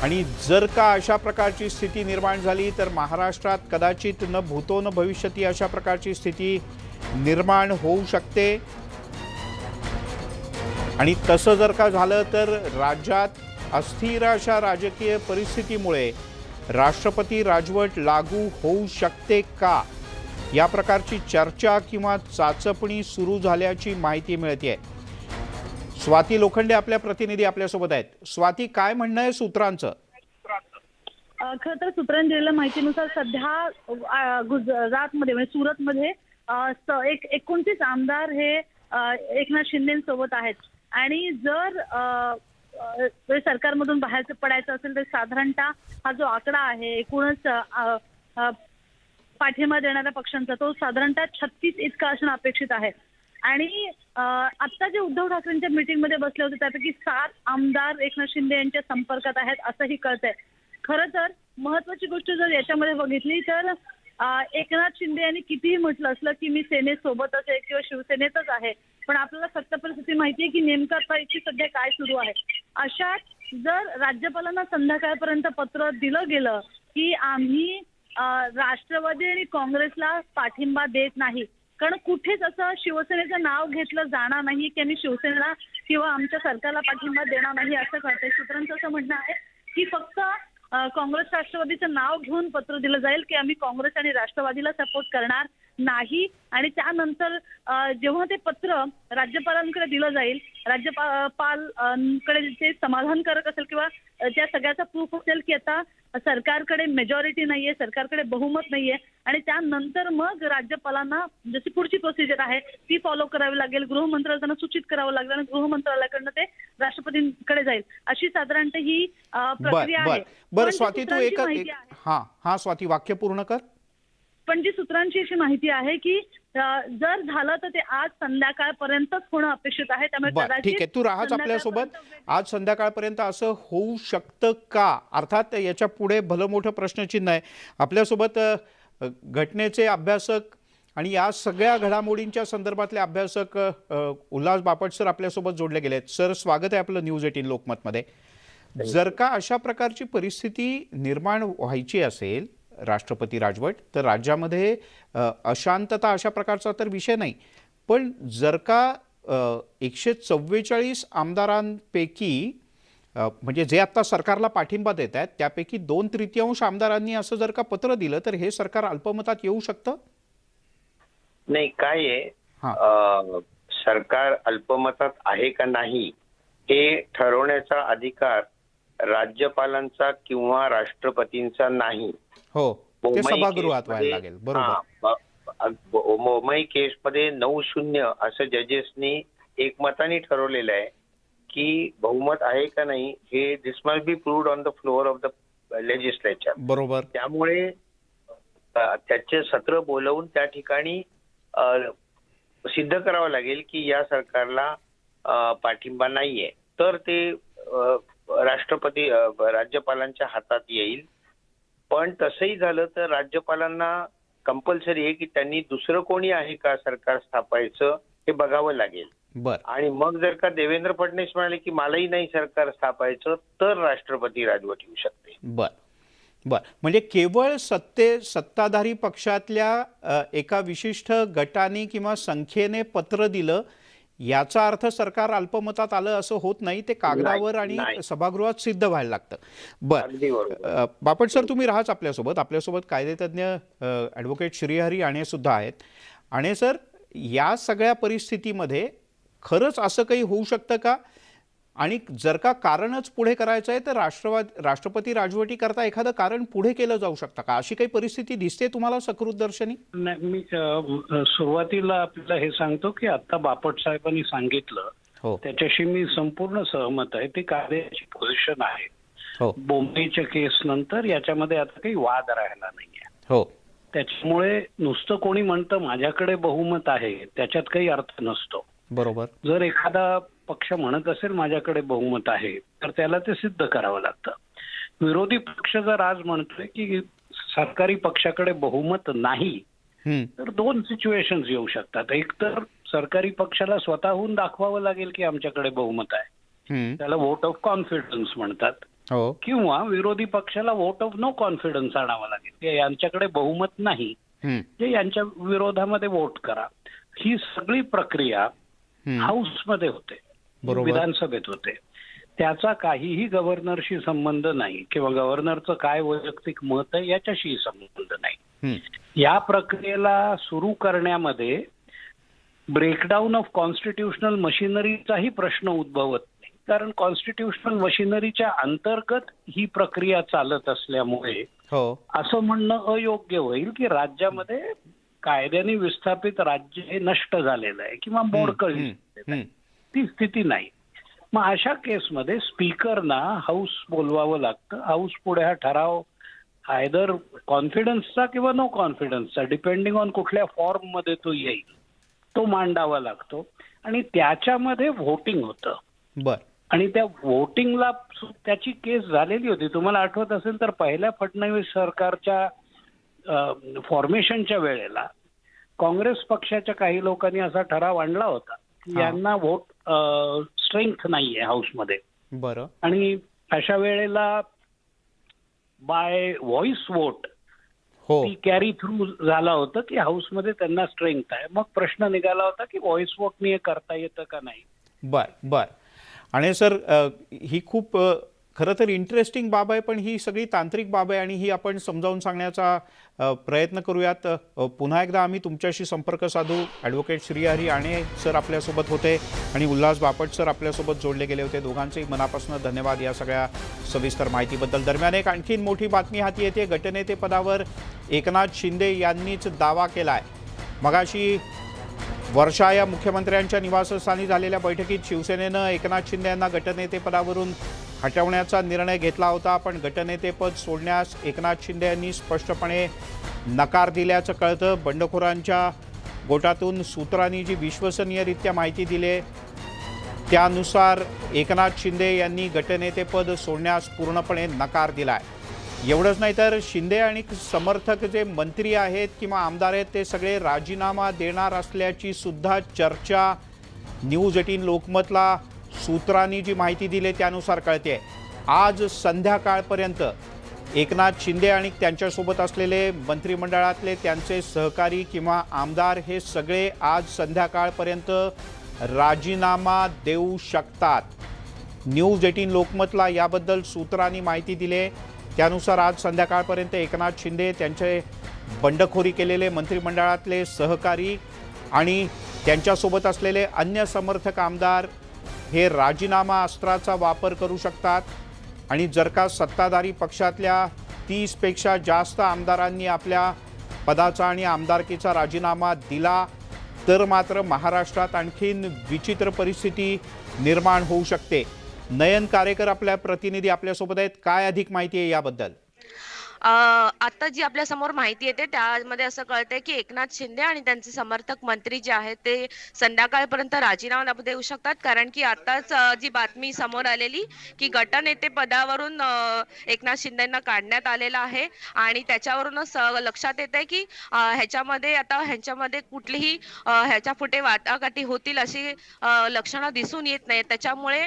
आणि जर का अशा प्रकारची स्थिती निर्माण झाली तर महाराष्ट्रात कदाचित न भूतो न भविष्यती अशा प्रकारची स्थिती निर्माण होऊ शकते. आणि तसं जर का झालं तर राज्यात अस्थिर अशा राजकीय परिस्थितीमुळे राष्ट्रपती राजवट लागू होऊ शकते का, या प्रकारची चर्चा किंवा चाचपणी सुरू झाल्याची माहिती मिळते. स्वाती लोखंडे आपल्या प्रतिनिधी आपल्यासोबत आहेत. स्वाती, काय म्हणणं आहे सूत्रांचं? खरं तर सूत्रांनी दिलेल्या माहितीनुसार सध्या गुजरातमध्ये म्हणजे सुरतमध्ये 29 आमदार हे एकनाथ शिंदेसोबत आहेत. आणि जर सरकारमधून बाहेर पडायचं असेल तर साधारणतः हा जो आकडा आहे एकूणच पाठिंबा देणाऱ्या पक्षांचा तो साधारणतः 36 इतका असणं अपेक्षित आहे. आणि आता जे उद्धव ठाकरेंच्या मीटिंगमध्ये बसले होते त्यापैकी 7 आमदार एकनाथ शिंदे यांच्या संपर्कात आहेत असंही कळतंय. खरं तर महत्वाची गोष्ट जर याच्यामध्ये बघितली तर एकनाथ शिंदे यांनी कितीही म्हटलं असलं की मी सेनेसोबतच आहे किंवा शिवसेनेतच आहे, पण आपल्याला सत्य परिस्थिती माहिती आहे की नेमकं आता इथे सध्या काय सुरू आहे. अशात जर राज्यपालांना संध्याकाळपर्यंत पत्र दिलं गेलं की आम्ही राष्ट्रवादी आणि काँग्रेसला पाठिंबा देत नाही, कारण कुठेच असं शिवसेनेचं नाव घेतलं जाणार नाही की आम्ही शिवसेनेला किंवा आमच्या सरकारला पाठिंबा देणार नाही असं कळतंय. सूत्रांचं असं म्हणणं आहे की फक्त काँग्रेस राष्ट्रवादीचं नाव घेऊन पत्र दिलं जाईल की आम्ही काँग्रेस आणि राष्ट्रवादीला सपोर्ट करणार नाही, आणि त्यानंतर जेव्हा ते पत्र राज्यपालांकडे दिलं जाईल, राज्यपालकडे ते समाधानकारक असेल किंवा त्या सगळ्याचा प्रूफ असेल की आता सरकारकडे मेजॉरिटी नाहीये, सरकारकडे बहुमत नाहीये, आणि त्यानंतर मग राज्यपालांना जशी पुढची प्रोसिजर आहे ती फॉलो करावी लागेल, गृहमंत्रालयाला सूचित करावं लागेल आणि गृहमंत्रालयाकडनं ते राष्ट्रपतींकडे जाईल. अशी साधारणतः ही प्रक्रिया आहे. बरं स्वाती, तू एक हा स्वाती वाक्य पूर्ण कर. पण जी सूत्रांची अशी माहिती आहे की जर झालं तर ते आज संध्याकाळपर्यंतच होणं अपेक्षित आहे. त्यामुळे ठीक आहे, तू राहाच आपल्यासोबत. आज संध्याकाळपर्यंत असं होऊ शकतं का? अर्थात याच्या पुढे भलं मोठं प्रश्नचिन्ह आहे. आपल्यासोबत घटनेचे अभ्यासक आणि या सगळ्या घडामोडींच्या संदर्भातले अभ्यासक उल्हास बापट सर आपल्यासोबत जोडले गेले आहेत. सर, स्वागत आहे आपलं न्यूज 18 लोकमतमध्ये. जर का अशा प्रकारची परिस्थिती निर्माण व्हायची असेल राष्ट्रपती राजवट, तर राज्यामध्ये अशांतता अशा प्रकारचा तर विषय नाही, पण जर का 144 आमदारांपैकी म्हणजे जे आता सरकारला पाठिंबा देत आहेत त्यापैकी 2/3 आमदारांनी असं जर का पत्र दिलं तर हे सरकार अल्पमतात येऊ शकतं? नाही, काय आहे, सरकार अल्पमतात आहे का नाही हे ठरवण्याचा अधिकार राज्यपालांचा किंवा राष्ट्रपतींचा नाही. हो, ते सभागृहात व्हायला लागेल. बरोबर. मुंबई केसमध्ये 9-0 असं जजेसनी एकमताने ठरवलेलं आहे की बहुमत आहे का नाही हे this must be proved on the floor of the legislature. बरोबर. त्यामुळे त्याचे सत्र बोलवून त्या ठिकाणी सिद्ध करावं लागेल की या सरकारला पाठिंबा नाहीये, तर ते राज्यपालांच्या हातात येईल. पण तसंही झालं तर राज्यपालांना कंपल्सरी आहे की त्यांनी दुसरं कोणी आहे का सरकार स्थापायचं हे बघावं लागेल. आणि मग जर का देवेंद्र फडणवीस म्हणाले की मलाही नाही सरकार स्थापायचं, तर राष्ट्रपती राजवट येऊ शकते. बर, म्हणजे केवळ सत्ताधारी पक्षातल्या एका विशिष्ट गटाने किंवा संख्येने पत्र दिलं याचा अर्थ सरकार अल्पमतात आलं असं होत नाही. ते कागदावर आणि सभागृहात सिद्ध व्हायला लागतं. बरं बापट सर, तुम्ही राहाच आपल्यासोबत कायदेतज्ञ ॲडव्होकेट श्रीहरी आणे सुद्धा आहेत. आणे सर, या सगळ्या परिस्थितीमध्ये खरंच असं काही होऊ शकतं का? आणि जर का कारणच पुढे करायचं आहे तर राष्ट्रपती राजवटी करता एखादं कारण पुढे केलं जाऊ शकतं का? अशी काही परिस्थिती दिसते तुम्हाला सकृत दर्शनी? नाही, मी सुरुवातीला आपल्याला हे सांगतो की आता बापट साहेबांनी सांगितलं त्याच्याशी मी संपूर्ण सहमत आहे. ती कायद्याची पोझिशन आहे. बोंबईच्या केस नंतर याच्यामध्ये आता काही वाद राहिला नाहीये. त्याच्यामुळे नुसतं कोणी म्हणतं माझ्याकडे बहुमत आहे त्याच्यात काही अर्थ नसतो. बरोबर. जर एखादा पक्ष म्हणत असेल माझ्याकडे बहुमत आहे तर त्याला ते सिद्ध करावं लागतं. विरोधी पक्ष जर आज म्हणतोय की सरकारी पक्षाकडे बहुमत नाही, तर 2 सिच्युएशन्स येऊ शकतात. एक तर सरकारी पक्षाला स्वतःहून दाखवावं लागेल की आमच्याकडे बहुमत आहे, त्याला व्होट ऑफ कॉन्फिडन्स म्हणतात, किंवा विरोधी पक्षाला व्होट ऑफ नो कॉन्फिडन्स आणावं लागेल की यांच्याकडे बहुमत नाही, जे यांच्या विरोधामध्ये व्होट करा. ही सगळी प्रक्रिया हाऊसमध्ये होते, विधानसभेत होते. त्याचा काहीही गव्हर्नरशी संबंध नाही किंवा गव्हर्नरचं काय वैयक्तिक मत आहे याच्याशी संबंध नाही. या प्रक्रियेला सुरू करण्यामध्ये ब्रेकडाऊन ऑफ कॉन्स्टिट्यूशनल मशिनरीचाही प्रश्न उद्भवत नाही, कारण कॉन्स्टिट्यूशनल मशिनरीच्या अंतर्गत ही प्रक्रिया चालत असल्यामुळे असं म्हणणं अयोग्य होईल की राज्यामध्ये कायद्याने विस्थापित राज्य हे नष्ट झालेलं आहे किंवा मोडकळी, ती स्थिती नाही. मग अशा केसमध्ये स्पीकरना हाऊस बोलवावं लागतं. हाऊस पुढे हा ठराव आयदर कॉन्फिडन्सचा किंवा नो कॉन्फिडन्सचा, डिपेंडिंग ऑन कुठल्या फॉर्म मध्ये तो येईल, तो मांडावा लागतो आणि त्याच्यामध्ये व्होटिंग होतं. आणि त्या व्होटिंगला त्याची केस झालेली होती. तुम्हाला आठवत असेल तर पहिल्या फडणवीस सरकारच्या फॉर्मेशनच्या वेळेला काँग्रेस पक्षाच्या काही लोकांनी असा ठराव आणला होता की यांना व्होट स्ट्रेंथ नाहीये हाऊसमध्ये. बरं. आणि अशा वेळेला बाय व्हॉइस वोट ती कॅरी थ्रू झाला होतं की हाऊसमध्ये त्यांना स्ट्रेंथ आहे. मग प्रश्न निघाला होता की व्हॉइस वोटनी हे करता येतं का नाही. बर. आणि सर ही खूप खरं तर इंटरेस्टिंग बाब आहे, पण ही सगळी तांत्रिक बाब आहे आणि ही आपण समजावून सांगण्याचा प्रयत्न करूयात. पुन्हा एकदा आम्ही तुमच्याशी संपर्क साधू. ॲडव्होकेट श्रीहरी आणे सर आपल्यासोबत होते आणि उल्हास बापट सर आपल्यासोबत जोडले गेले होते. दोघांचेही मनापासून धन्यवाद या सगळ्या सविस्तर माहितीबद्दल. दरम्यान एक आणखीन मोठी बातमी हाती येते. गटनेतेपदावर एकनाथ शिंदे यांनीच दावा केलाय. मगाशी वर्षा या मुख्यमंत्र्यांच्या निवासस्थानी झालेल्या बैठकीत शिवसेनेनं एकनाथ शिंदे यांना गटनेतेपदावरून हटवण्याचा निर्णय घेतला होता. पण गटनेतेपद सोडण्यास एकनाथ शिंदे यांनी स्पष्टपणे नकार दिल्याचं कळतं. बंडखोरांच्या गोटातून सूत्रांनी जी विश्वसनीयरित्या माहिती दिली त्यानुसार एकनाथ शिंदे यांनी गटनेतेपद सोडण्यास पूर्णपणे नकार दिलाय. एवढंच नाही तर शिंदे आणि समर्थक जे मंत्री आहेत किंवा आमदार आहेत ते सगळे राजीनामा देणार असल्याची सुद्धा चर्चा न्यूज 18 लोकमतला सूत्रांनी जी माहिती दिली त्यानुसार कळते. आज संध्याकाळपर्यंत एकनाथ शिंदे आणि त्यांच्यासोबत असलेले मंत्रिमंडळातले त्यांचे सहकारी किंवा आमदार हे सगळे आज संध्याकाळपर्यंत राजीनामा देऊ शकतात. न्यूज 18 लोकमतला याबद्दल सूत्रांनी माहिती दिली. त्यानुसार आज संध्याकाळपर्यंत एकनाथ शिंदे, त्यांचे बंडखोरी केलेले मंत्रिमंडळातले सहकारी आणि त्यांच्यासोबत असलेले अन्य समर्थक आमदार हे राजीनामा अस्त्राचा वापर करू शकतात. आणि जर का सत्ताधारी पक्षातल्या 30पेक्षा जास्त आमदारांनी आपल्या पदाचा आणि आमदारकीचा राजीनामा दिला तर मात्र महाराष्ट्रात आणखीन विचित्र परिस्थिती निर्माण होऊ शकते. नयन कारेकर आपल्या प्रतिनिधी आपल्यासोबत आहेत. काय अधिक माहिती आहे याबद्दल? आता जी आपल्या समोर माहिती येते त्यामध्ये असं कळतंय की एकनाथ शिंदे आणि त्यांचे समर्थक मंत्री जे आहेत ते संध्याकाळपर्यंत राजीनामा देऊ शकतात. कारण की आताच जी बातमी समोर आलेली की गटनेते पदावरून एकनाथ शिंदेंना काढण्यात आलेलं आहे आणि त्याच्यावरूनच लक्षात येत आहे की ह्यांच्यामध्ये कुठलीही ह्याच्या पुढे वाटाघाटी होतील अशी लक्षणं दिसून येत नाहीत. त्याच्यामुळे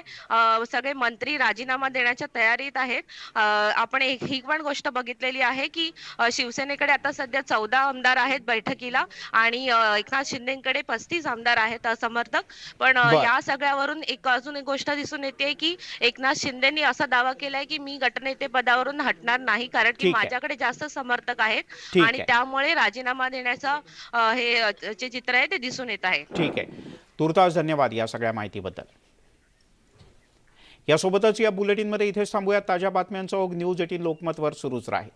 सगळे मंत्री राजीनामा देण्याच्या तयारीत आहेत. आपण ही पण गोष्ट बघितलेली आहे की शिवसेनेकडे आता सध्या 14 आमदार आहेत बैठकीला आणि एकनाथ शिंदेकडे 35 आमदार आहेत समर्थक. पण या सगळ्यावरून अजून एक गोष्ट दिसून येते की एकनाथ शिंदेनी असा दावा केलाय की मी गटनेते पदावरून हटणार नाही कारण की माझ्याकडे जास्त समर्थक आहेत आणि त्यामुळे राजीनामा देण्याचा हे जे चित्र आहे ते दिसून येत आहे. ठीक आहे. तुर्तास धन्यवाद या सगळ्या माहितीबद्दल. यासोबतच या बुलेटिनमध्ये इथेच थांबूया. ताज्या बातम्यांचा ओघ न्यूज 18 लोकमतवर सुरूच राहील.